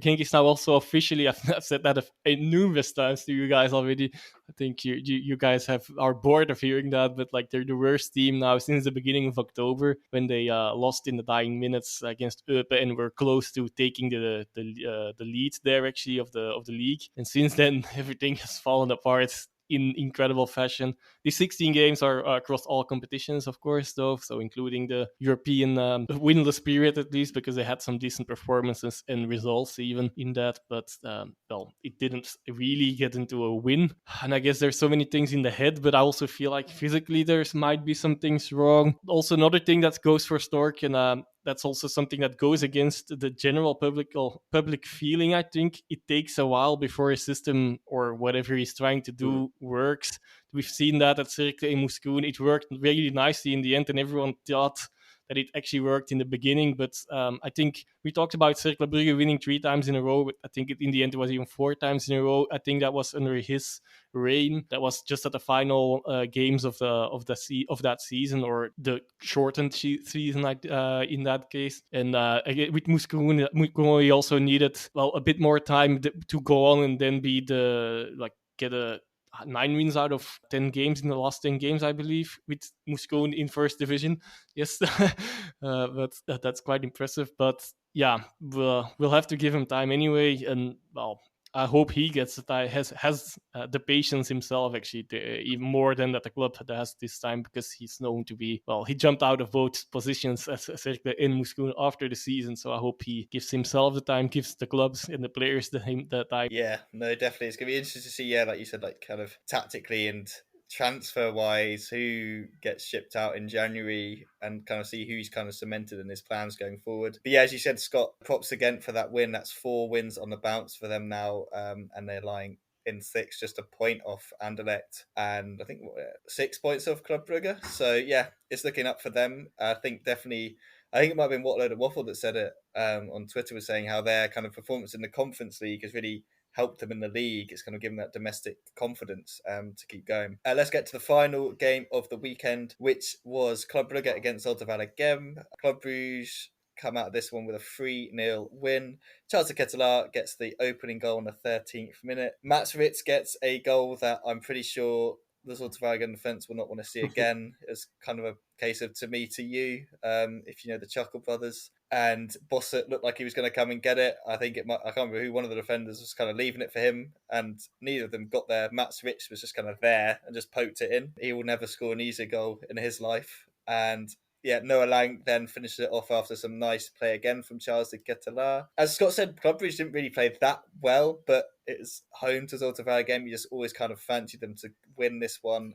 Genk is now also officially, I've said that numerous times to you guys already. I think you guys are bored of hearing that, but like they're the worst team now since the beginning of October when they lost in the dying minutes against Eupen and were close to taking the lead there actually of the league. And since then, everything has fallen apart in incredible fashion. These 16 games are across all competitions, of course, though, so including the European winless period at least, because they had some decent performances and results even in that, but it didn't really get into a win. And I guess there's so many things in the head, but I also feel like physically there might be some things wrong. Also, another thing that goes for Stork, and that's also something that goes against the general public feeling. I think it takes a while before a system or whatever he's trying to do works. We've seen that at Cercle and Matondo. It worked really nicely in the end, and everyone thought that it actually worked in the beginning. But I think we talked about Cercle Brugge winning 3 times in a row. But I think in the end it was even 4 times in a row. I think that was under his reign. That was just at the final games of that season, or the shortened season in that case. And with Matondo, he also needed a bit more time to go on and then get a 9 wins out of 10 games in the last 10 games, I believe, with Moscone in first division. Yes, but that's quite impressive. But yeah, we'll have to give him time anyway. And I hope he gets has the patience himself, actually, even more than that the club has this time, because he's known to be, he jumped out of both positions as Cercle and Moscone after the season. So I hope he gives himself the time, gives the clubs and the players the time. Yeah, no, definitely. It's going to be interesting to see, like you said, like kind of tactically and transfer wise, who gets shipped out in January, and kind of see who's kind of cemented in his plans going forward. But yeah, as you said, Scott, props again for that win. That's 4 wins on the bounce for them now, and they're lying in 6th, just a point off Anderlecht, and I think 6 points off Club Brugge. So yeah, it's looking up for them. I think definitely I think it might have been What Load of Waffle that said it on Twitter, was saying how their kind of performance in the Conference League has really helped them in the league. It's kind of given that domestic confidence to keep going. Let's get to the final game of the weekend, which was Club Brugge against Zulte Waregem. Club Bruges come out of this one with a 3-0 win. Charles de Ketelaar gets the opening goal in the 13th minute. Matswitz gets a goal that I'm pretty sure the Zulte Waregem defence will not want to see again. It's kind of a case of to me to you, if you know the Chuckle brothers. And Bossert looked like he was going to come and get it. I can't remember who, one of the defenders was kind of leaving it for him, and neither of them got there. Matswitz was just kind of there and just poked it in. He will never score an easier goal in his life. And yeah, Noah Lang then finishes it off after some nice play again from Charles de Ketelaar. As Scott said, Club Brugge didn't really play that well, but it's home to Zulte Waregem. You just always kind of fancy them to win this one.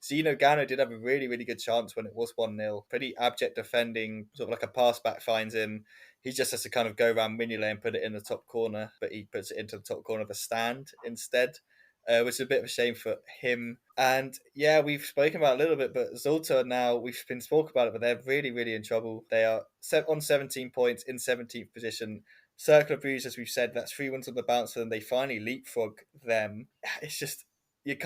Zeno Gano did have a really, really good chance when it was 1-0. Pretty abject defending, sort of like a pass back finds him. He just has to kind of go around Mignolet and put it in the top corner, but he puts it into the top corner of the stand instead. Which is a bit of a shame for him. And yeah, we've spoken about it a little bit, but Zulte now, we've been spoken about it, but they're really, really in trouble. They are on 17 points in 17th position. Cercle of Bruges, as we've said, that's 3 wins on the bounce, and they finally leapfrog them. It's just, you're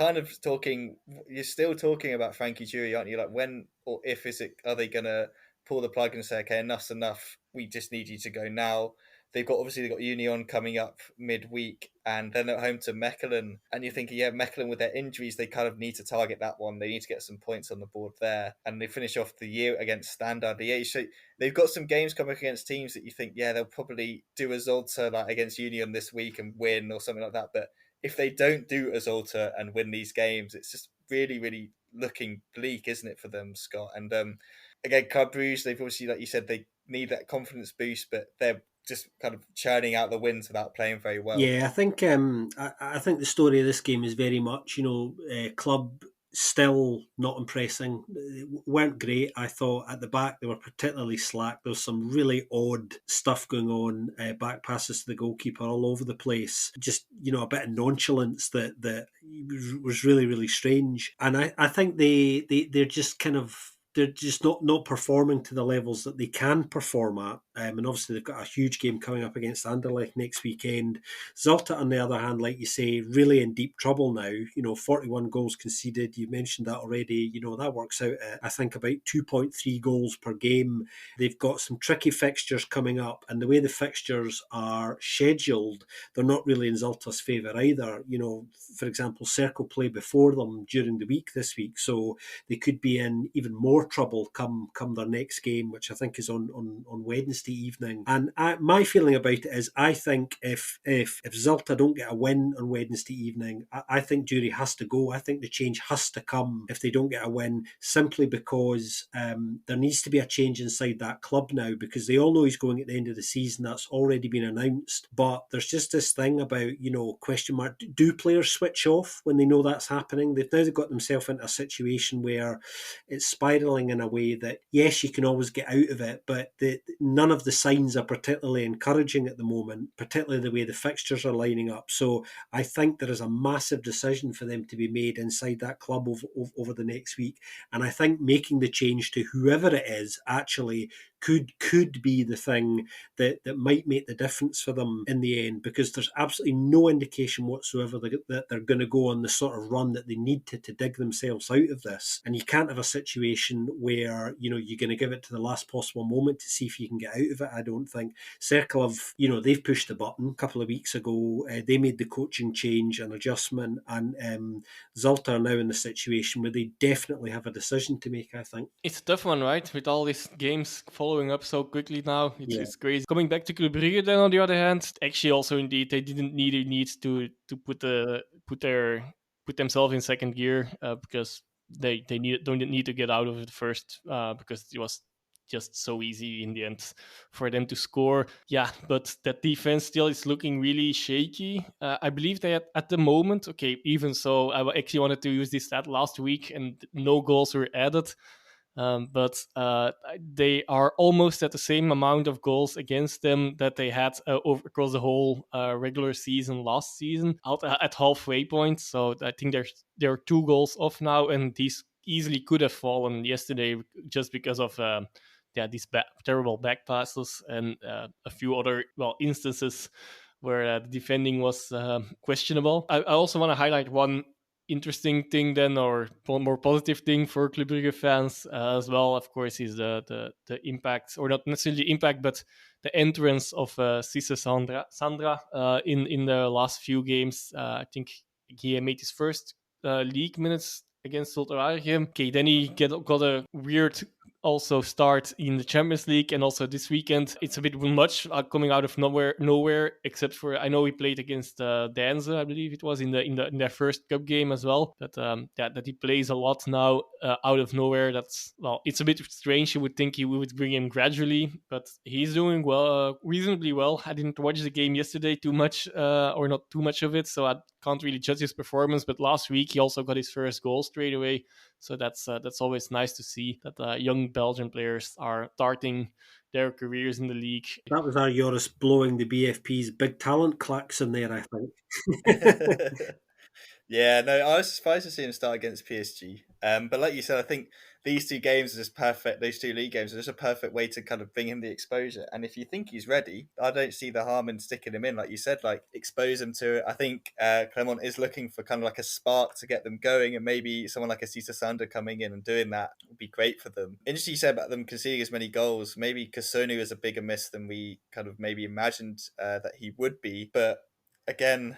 still talking about Frankie Jury, aren't you? Like, when or if are they going to pull the plug and say, okay, enough's enough, we just need you to go now? They've got Union coming up midweek, and then at home to Mechelen. And you're thinking, yeah, Mechelen with their injuries, they kind of need to target that one. They need to get some points on the board there. And they finish off the year against Standard. Yeah, so they've got some games coming against teams that you think, yeah, they'll probably do a Zulte like against Union this week and win or something like that. But if they don't do a Zulte and win these games, it's just really, really looking bleak, isn't it, for them, Scott? And again, Club Brugge, they've obviously, like you said, they need that confidence boost, but they're just kind of churning out the wins without playing very well. Yeah, I think I think the story of this game is very much, Club still not impressing. They weren't great. I thought at the back they were particularly slack. There was some really odd stuff going on, back passes to the goalkeeper all over the place. Just, a bit of nonchalance that was really, really strange. And I think they're just kind of, they're just not performing to the levels that they can perform at. And obviously they've got a huge game coming up against Anderlecht next weekend. Zulte, on the other hand, like you say, really in deep trouble now. 41 goals conceded. You mentioned that already. That works out at, I think, about 2.3 goals per game. They've got some tricky fixtures coming up, and the way the fixtures are scheduled, they're not really in Zulte's favour either. For example, Cercle play before them during the week this week, so they could be in even more trouble come their next game, which I think is on Wednesday evening. And my feeling about it is, I think if Zulte don't get a win on Wednesday evening, I think Jury has to go. I think the change has to come if they don't get a win, simply because there needs to be a change inside that club now, because they all know he's going at the end of the season. That's already been announced. But there's just this thing about, question mark, do players switch off when they know that's happening? They've now got themselves into a situation where it's spiralling in a way that, yes, you can always get out of it, but none of the signs are particularly encouraging at the moment, particularly the way the fixtures are lining up. So I think there is a massive decision for them to be made inside that club over the next week. And I think making the change to whoever it is actually could be the thing that might make the difference for them in the end, because there's absolutely no indication whatsoever that they're going to go on the sort of run that they need to dig themselves out of this. And you can't have a situation where, you're going to give it to the last possible moment to see if you can get out of it. I don't think. Cercle have, they've pushed the button a couple of weeks ago. They made the coaching change and adjustment, and Zulte are now in the situation where they definitely have a decision to make, I think. It's a tough one, right? With all these games following up so quickly now, it's crazy. Coming back to Club Brugge, then on the other hand, actually also indeed they didn't need to put themselves in second gear because they don't need to get out of it first because it was just so easy in the end for them to score. Yeah, but that defense still is looking really shaky. I believe they at the moment, okay, even so, I actually wanted to use this stat last week and no goals were added. But they are almost at the same amount of goals against them that they had across the whole regular season last season, out at halfway point. So I think there are 2 goals off now, and these easily could have fallen yesterday just because of these terrible back passes and a few other instances where the defending was questionable. I also want to highlight one interesting thing then, or one more positive thing for Club Brugge fans as well, of course, is the impact, or not necessarily impact, but the entrance of Cisse Sandra in the last few games. I think he made his first league minutes against Zulte Waregem. Okay, then he got a weird also start in the Champions League, and also this weekend it's a bit much coming out of nowhere. Except for, I know he played against Danze, I believe it was in their first cup game as well. That he plays a lot now out of nowhere. It's a bit strange. You would think we would bring him gradually, but he's doing well, reasonably well. I didn't watch the game yesterday too much, or not too much of it, so I can't really judge his performance. But last week he also got his first goal straight away. So that's always nice to see that young Belgian players are starting their careers in the league. That was our Joris blowing the BFP's big talent klaxon there, I think. Yeah, no, I was surprised to see him start against PSG. But like you said, I think these two games are just perfect. Those two league games are just a perfect way to kind of bring him the exposure. And if you think he's ready, I don't see the harm in sticking him in. Like you said, like expose him to it. I think Clermont is looking for kind of like a spark to get them going, and maybe someone like a Cisse Sandra coming in and doing that would be great for them. Interesting you said about them conceding as many goals. Maybe Kasonu is a bigger miss than we kind of maybe imagined that he would be. But again,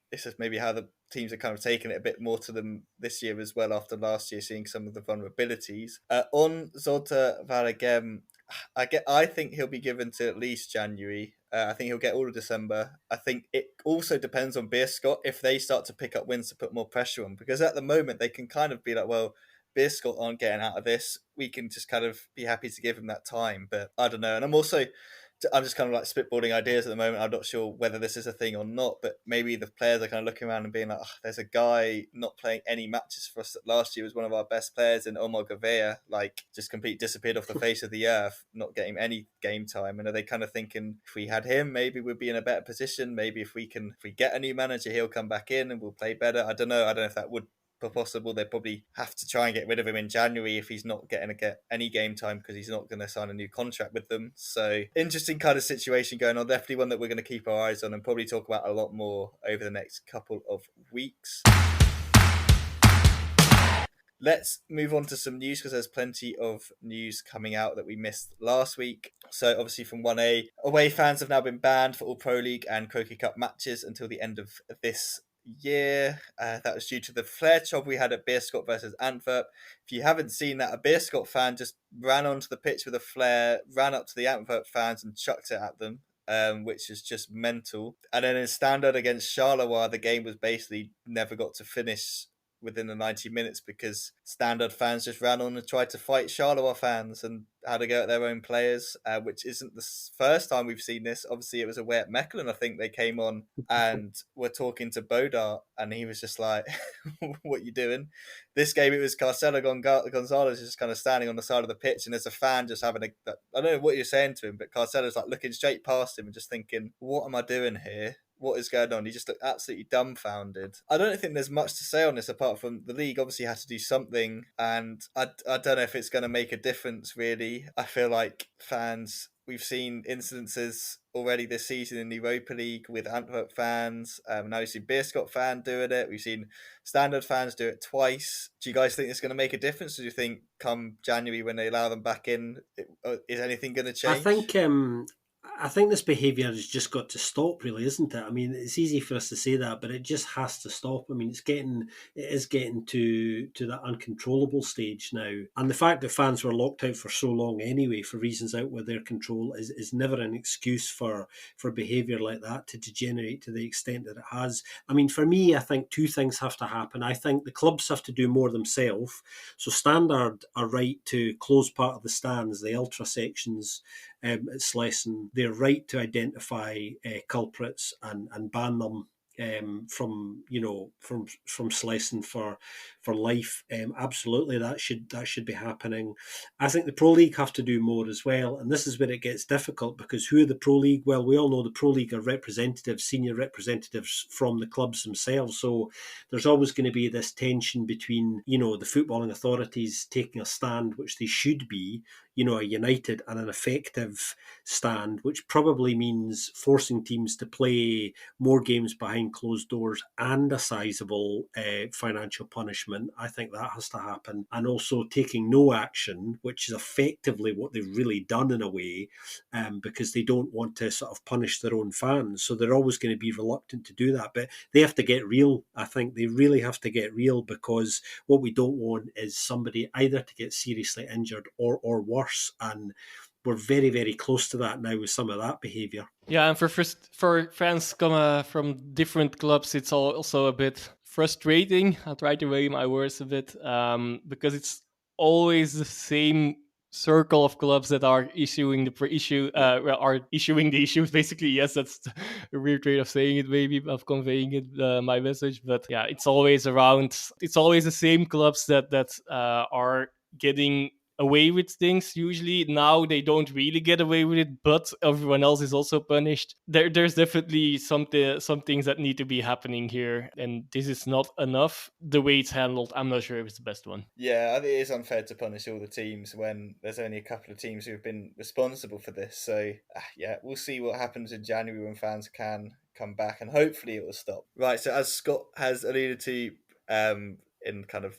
this is maybe how the teams are kind of taking it a bit more to them this year as well, after last year seeing some of the vulnerabilities. On Zulte Waregem, I think he'll be given to at least January. I think he'll get all of December. I think it also depends on Beerschot if they start to pick up wins to put more pressure on, because at the moment they can kind of be like, well, Beerschot aren't getting out of this. We can just kind of be happy to give him that time. But I don't know. And I'm just kind of like spitballing ideas at the moment. I'm not sure whether this is a thing or not, but maybe the players are kind of looking around and being like, oh, there's a guy not playing any matches for us that last year was one of our best players in Omar Gavea, like just completely disappeared off the face of the earth, not getting any game time. And are they kind of thinking, if we had him, maybe we'd be in a better position. Maybe if we get a new manager, he'll come back in and we'll play better. I don't know if that would possible. They probably have to try and get rid of him in January if he's not getting to get any game time, because he's not going to sign a new contract with them. So interesting kind of situation going on. Definitely one that we're going to keep our eyes on and probably talk about a lot more over the next couple of weeks. Let's move on to some news, because there's plenty of news coming out that we missed last week. So obviously from 1A, away fans have now been banned for all Pro League and Croquet Cup matches until the end of this year. That was due to the flare job we had at Beerschot versus Antwerp. If you haven't seen that, a Beerschot fan just ran onto the pitch with a flare, ran up to the Antwerp fans and chucked it at them, which is just mental. And then in Standard against Charleroi, the game was basically never got to finish within the 90 minutes because Standard fans just ran on and tried to fight Charleroi fans and had to go at their own players, which isn't the first time we've seen this. Obviously, it was away at Mechelen. I think they came on and were talking to Bodart, and he was just like, what you doing? This game, it was Carcelo Gonzalez just kind of standing on the side of the pitch, and there's a fan just having I don't know what you're saying to him, but Carcelo's like looking straight past him and just thinking, what am I doing here? What is going on? He just looked absolutely dumbfounded. I don't think there's much to say on this apart from the league obviously had to do something, and I don't know if it's going to make a difference really. I feel like fans, we've seen incidences already this season in the Europa League with Antwerp fans. Now we've seen Beerschot fan doing it. We've seen Standard fans do it twice. Do you guys think it's going to make a difference? Do you think come January when they allow them back in, is anything going to change? I think this behaviour has just got to stop, really, isn't it? I mean, it's easy for us to say that, but it just has to stop. I mean, it is getting to that uncontrollable stage now. And the fact that fans were locked out for so long anyway, for reasons out with their control, is never an excuse for behaviour like that to degenerate to the extent that it has. I mean, for me, I think two things have to happen. I think the clubs have to do more themselves. So Standard are right to close part of the stands, the ultra sections at Slesen. They're right to identify culprits and ban them from Slesen for for life. Absolutely, that should be happening. I think the Pro League have to do more as well, and this is where it gets difficult, because who are the Pro League? Well, we all know the Pro League are representatives, senior representatives from the clubs themselves, so there's always going to be this tension between, the footballing authorities taking a stand, which they should be, a united and an effective stand, which probably means forcing teams to play more games behind closed doors and a sizable financial punishment. I think that has to happen. And also taking no action, which is effectively what they've really done in a way, because they don't want to sort of punish their own fans. So they're always going to be reluctant to do that. But they have to get real. I think they really have to get real, because what we don't want is somebody either to get seriously injured or worse. And we're very, very close to that now with some of that behaviour. Yeah, and for fans come from different clubs, it's also a bit frustrating. I'll try to weigh my words a bit, because it's always the same circle of clubs that are issuing the issues. Basically, yes, that's a weird way of saying it, maybe of conveying it, my message. But yeah, it's always the same clubs that are getting away with things. Usually now they don't really get away with it, but everyone else is also punished. There's definitely some things that need to be happening here, and this is not enough. The way it's handled, I'm not sure if it's the best one. Yeah, I think it is unfair to punish all the teams when there's only a couple of teams who have been responsible for this. So yeah, we'll see what happens in January when fans can come back, and hopefully it will stop. Right, so as Scott has alluded to in kind of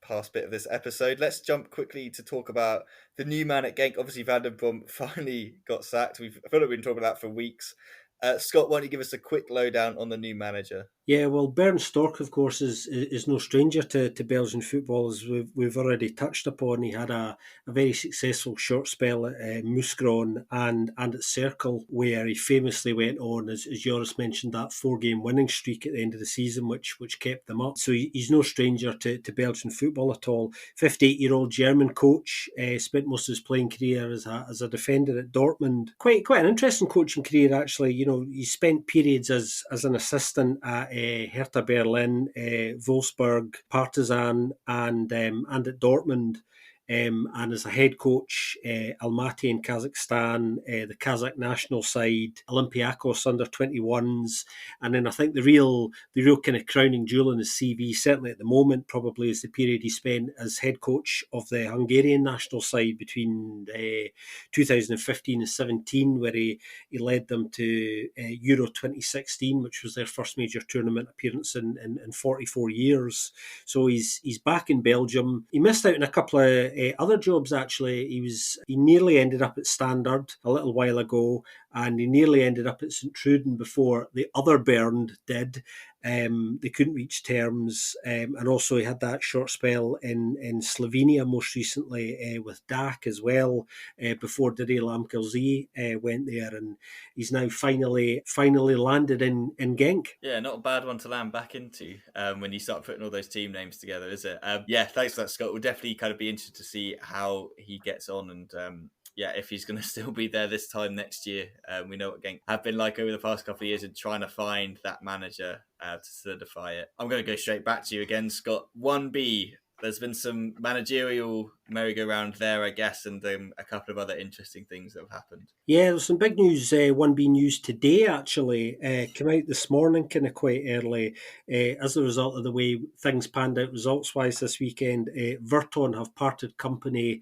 past bit of this episode, let's jump quickly to talk about the new man at Genk. Obviously, Van den Brom finally got sacked. I feel like we've been talking about that for weeks. Scott, why don't you give us a quick lowdown on the new manager? Yeah, well, Bernd Storck, of course, is no stranger to Belgian football, as we've already touched upon. He had a very successful short spell at Mouscron and at Cercle, where he famously went on, as Joris mentioned, that 4-game winning streak at the end of the season, which kept them up. So he's no stranger to Belgian football at all. 58-year-old German coach, spent most of his playing career as a defender at Dortmund. Quite an interesting coaching career, actually. He spent periods as an assistant at Hertha Berlin, Wolfsburg, Partizan, and at Dortmund. And as a head coach, Almaty in Kazakhstan, the Kazakh national side, Olympiacos under 21s, and then I think the real kind of crowning jewel in his CV, certainly at the moment, probably is the period he spent as head coach of the Hungarian national side between 2015 and 17, where he led them to Euro 2016, which was their first major tournament appearance in 44 years. So he's back in Belgium. He missed out on a couple of other jobs, actually. He nearly ended up at Standard a little while ago, and he nearly ended up at St Truden before the other Bernd did. They couldn't reach terms, and also he had that short spell in Slovenia most recently with DAC as well, before Didier Lamkelzee went there, and he's now finally landed in Genk. Yeah, not a bad one to land back into when you start putting all those team names together, is it? Yeah, thanks for that, Scott. We'll definitely kind of be interested to see how he gets on, and if he's going to still be there this time next year. We know what Genk have been like over the past couple of years in trying to find that manager to solidify it. I'm going to go straight back to you again, Scott. 1B, there's been some managerial merry-go-round there, I guess, and a couple of other interesting things that have happened. Yeah, there's some big news, 1B news today, actually. Came out this morning kind of quite early as a result of the way things panned out results-wise this weekend. Virton have parted company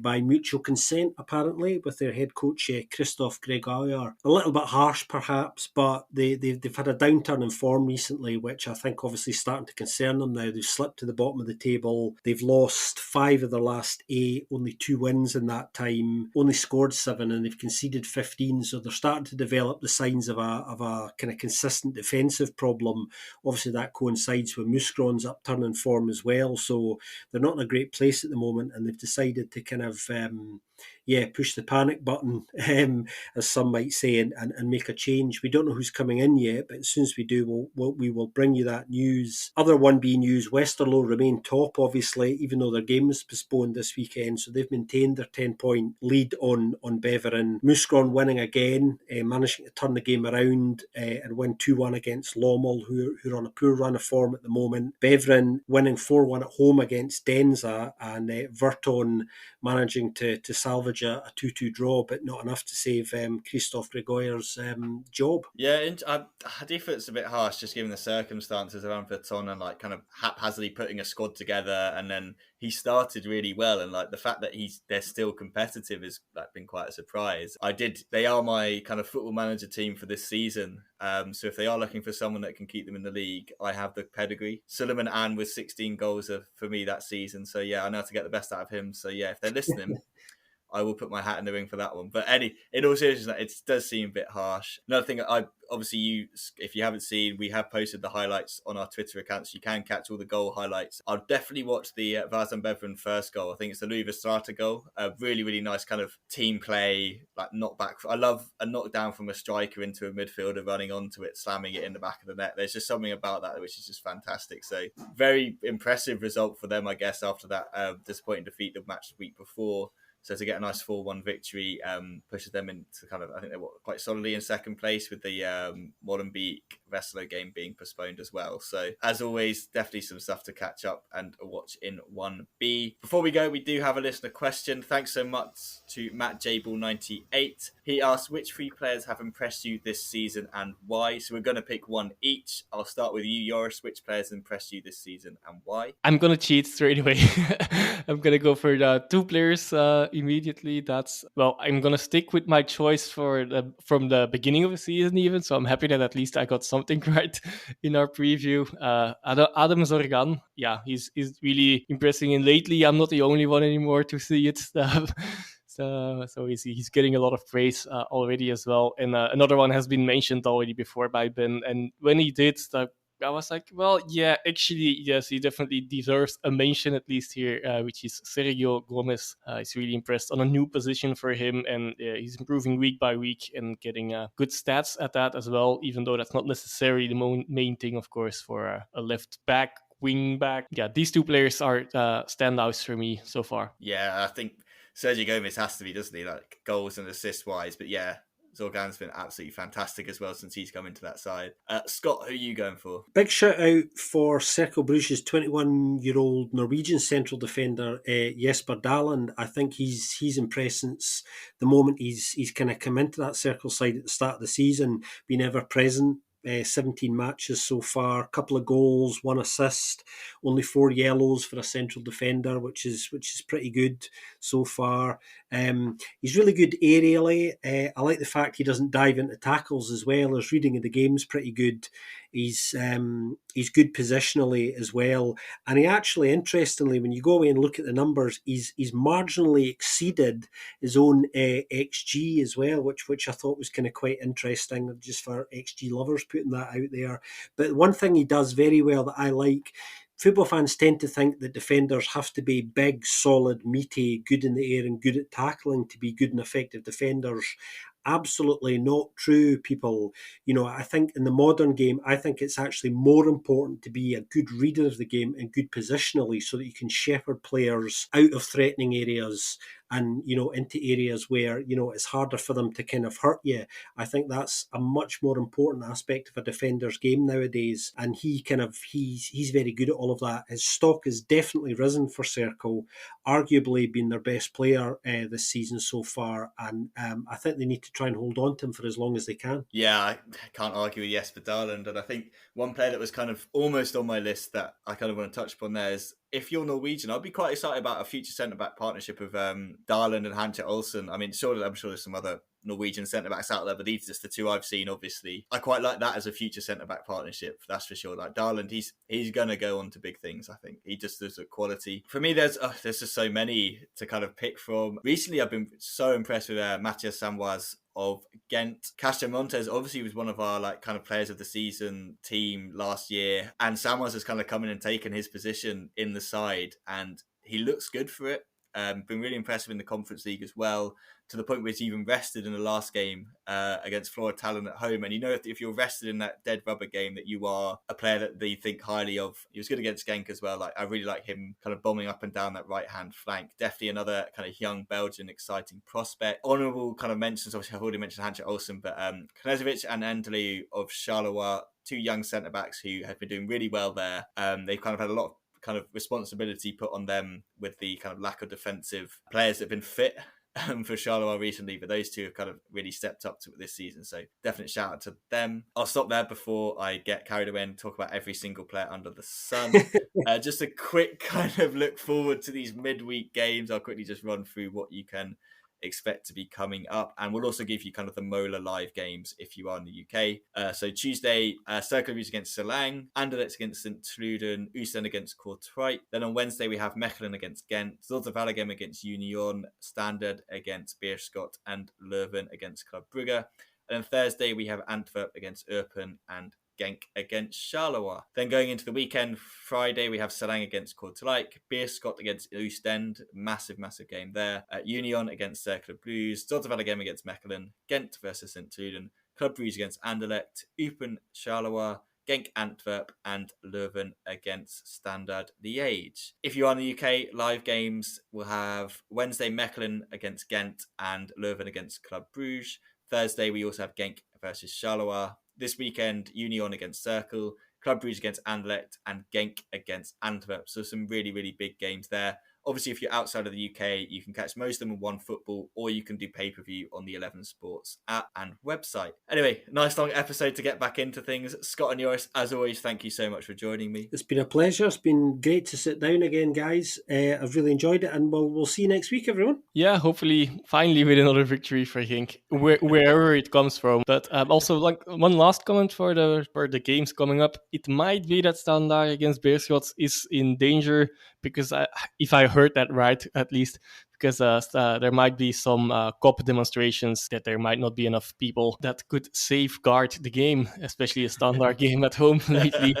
by mutual consent, apparently, with their head coach, Christophe Grégoire. A little bit harsh, perhaps, but they've had a downturn in form recently, which I think obviously is starting to concern them now. They've slipped to the bottom of the table. They've lost 5 of their last 8, only 2 wins in that time, only scored 7, and they've conceded 15. So they're starting to develop the signs of a kind of consistent defensive problem. Obviously, that coincides with Mouscron's upturn in form as well. So they're not in a great place at the moment, and they've decided to kind of push the panic button, as some might say, and make a change. We don't know who's coming in yet, but as soon as we do, we will bring you that news. Other 1B news, Westerlo remain top, obviously, even though their game was postponed this weekend, so they've maintained their 10-point lead on Beveren. Mouscron winning again, managing to turn the game around and win 2-1 against Lommel, who are on a poor run of form at the moment. Beveren winning 4-1 at home against Denza, and Verton managing to salvage a 2-2 draw, but not enough to save Christophe Gregoire's job. Yeah, I do feel it's a bit harsh just given the circumstances around Verton and like kind of haphazardly putting a squad together, and then he started really well, and like the fact that they're still competitive has like been quite a surprise. They are my kind of football manager team for this season. So if they are looking for someone that can keep them in the league, I have the pedigree. Suleiman Anne with 16 goals for me that season. So yeah, I know how to get the best out of him. So yeah, if they're listening, I will put my hat in the ring for that one. But in all seriousness, it does seem a bit harsh. Another thing, if you haven't seen, we have posted the highlights on our Twitter accounts. You can catch all the goal highlights. I'll definitely watch the Vazan Beveren first goal. I think it's the Louis Verstraete goal. A really, really nice kind of team play, like knockback. I love a knockdown from a striker into a midfielder running onto it, slamming it in the back of the net. There's just something about that which is just fantastic. So very impressive result for them, I guess, after that disappointing defeat the match the week before. So to get a nice 4-1 victory pushes them into kind of, I think they're quite solidly in second place, with the Molenbeek Westerlo game being postponed as well. So as always, definitely some stuff to catch up and watch in 1B. Before we go, we do have a listener question. Thanks so much to Matt Jable98. He asked, which 3 players have impressed you this season and why? So we're going to pick one each. I'll start with you, Joris. Which players impressed you this season and why? I'm going to cheat straight away. I'm going to go for the 2 players immediately. I'm going to stick with my choice from the beginning of the season even. So I'm happy that at least I got something right in our preview. Adam Zorgan. Yeah, he's really impressing. And lately, I'm not the only one anymore to see it. So he's getting a lot of praise already as well. And another one has been mentioned already before by Ben. And when he did, I was like, well, yeah, actually, yes, he definitely deserves a mention at least here, which is Sergio Gomez. He's really impressed on a new position for him, and he's improving week by week and getting good stats at that as well, even though that's not necessarily the main thing, of course, for a left back, wing back. Yeah, these 2 players are standouts for me so far. Yeah, I think Sergio Gomez has to be, doesn't he? Like goals and assist wise, but yeah, Zorgan's been absolutely fantastic as well since he's come into that side. Scott, who are you going for? Big shout out for Cercle Bruges' 21-year-old Norwegian central defender Jesper Daland. I think he's impressed since the moment he's kind of come into that Cercle side at the start of the season, been ever present. 17 matches so far, couple of goals, 1 assist, only 4 yellows for a central defender, which is pretty good so far. He's really good aerially. I like the fact he doesn't dive into tackles as well. His reading of the game's pretty good. He's good positionally as well, and he actually, interestingly, when you go away and look at the numbers, he's marginally exceeded his own XG as well, which I thought was kind of quite interesting, just for XG lovers putting that out there. But one thing he does very well that I like. Football fans tend to think that defenders have to be big, solid, meaty, good in the air and good at tackling to be good and effective defenders. Absolutely not true, people. I think in the modern game, I think it's actually more important to be a good reader of the game and good positionally, so that you can shepherd players out of threatening areas and, into areas where, it's harder for them to kind of hurt you. I think that's a much more important aspect of a defender's game nowadays. And he's very good at all of that. His stock has definitely risen for Cercle, arguably been their best player this season so far. And I think they need to try and hold on to him for as long as they can. Yeah, I can't argue with Jesper Daland. And I think one player that was kind of almost on my list that I kind of want to touch upon there is, if you're Norwegian, I'd be quite excited about a future centre-back partnership of Daland and Hanche Olsen. I mean, I'm sure there's some other Norwegian centre-backs out there, but these are just the 2 I've seen, obviously. I quite like that as a future centre-back partnership, that's for sure. Like Daland, he's going to go on to big things, I think. He just does a quality. For me, there's just so many to kind of pick from. Recently, I've been so impressed with Matthias Samwaz of Gent. Castro Montes obviously was one of our kind of players of the season team last year, and Samwaz has kind of come in and taken his position in the side, and he looks good for it. Been really impressive in the Conference League as well, to the point where he's even rested in the last game against Flora Talon at home. And you know, if you're rested in that dead rubber game, that you are a player that they think highly of. He was good against Genk as well. Like, I really like him kind of bombing up and down that right-hand flank. Definitely another kind of young Belgian exciting prospect. Honourable kind of mentions, obviously I've already mentioned Hanche Olsen, but Knezovic and Andalou of Charleroi, two young centre-backs who have been doing really well there. They've kind of had a lot of kind of responsibility put on them with the kind of lack of defensive players that have been fit for Charleroi recently, but those two have kind of really stepped up to it this season, so definite shout out to them. I'll stop there before I get carried away and talk about every single player under the sun. Just a quick kind of look forward to these midweek games. I'll quickly just run through what you can expect to be coming up, and we'll also give you kind of the Mola live games if you are in the UK. So Tuesday, Cercle against Selang, Anderlecht against St. Truden, Oostende against Kortrijk. Then on Wednesday we have Mechelen against Gent, Zultevalligem against Union, Standard against Beerschot, and Leuven against Club Brugge. And then Thursday we have Antwerp against Eupen and Genk against Charleroi. Then going into the weekend, Friday, we have Selang against Kortrijk, Beerschot against Oostende, massive game there. Union against Cercle Blues, Zultevalligem against Mechelen, Gent versus St. Truden, Club Brugge against Anderlecht, Eupen, Charleroi, Genk, Antwerp, and Leuven against Standard Liège. If you are in the UK, live games will have Wednesday, Mechelen against Gent and Leuven against Club Brugge. Thursday, we also have Genk versus Charleroi. This weekend, Union against Cercle, Club Brugge against Anderlecht, and Genk against Antwerp. So some really, really big games there. Obviously, if you're outside of the UK, you can catch most of them on OneFootball, or you can do pay-per-view on the 11 Sports app and website. Anyway, nice long episode to get back into things. Scott and Joris, as always, thank you so much for joining me. It's been a pleasure. It's been great to sit down again, guys. I've really enjoyed it, and we'll see you next week, everyone. Yeah, hopefully, finally with another victory for Genk, wherever it comes from. But also, like one last comment for the games coming up. It might be that Standard against Beerschot is in danger, because if I heard that right, at least, because there might be some COP demonstrations, that there might not be enough people that could safeguard the game, especially a Standard game at home lately.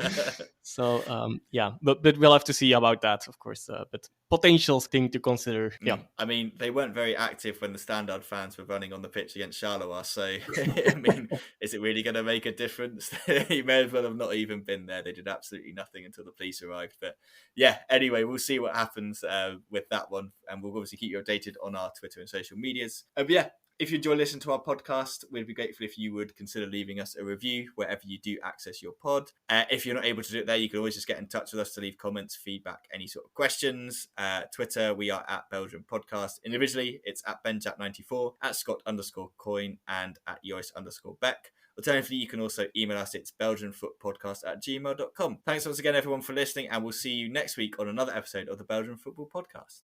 So, yeah, but we'll have to see about that, of course. But potential thing to consider, yeah. I mean, they weren't very active when the Standard fans were running on the pitch against Charleroi, so, I mean, is it really going to make a difference? You may as well have not even been there. They did absolutely nothing until the police arrived. But yeah, anyway, we'll see what happens with that one, and we'll obviously keep you updated on our Twitter and social medias. But yeah, if you enjoy listening to our podcast, we'd be grateful if you would consider leaving us a review wherever you do access your pod. If you're not able to do it there, you can always just get in touch with us to leave comments, feedback, any sort of questions. Twitter, we are at Belgian Podcast. Individually, it's at BenJat94, at Scott_Coin, and at Joris_Beck. Alternatively, you can also email us. It's belgianfootpodcast@gmail.com. Thanks once again, everyone, for listening, and we'll see you next week on another episode of the Belgian Football Podcast.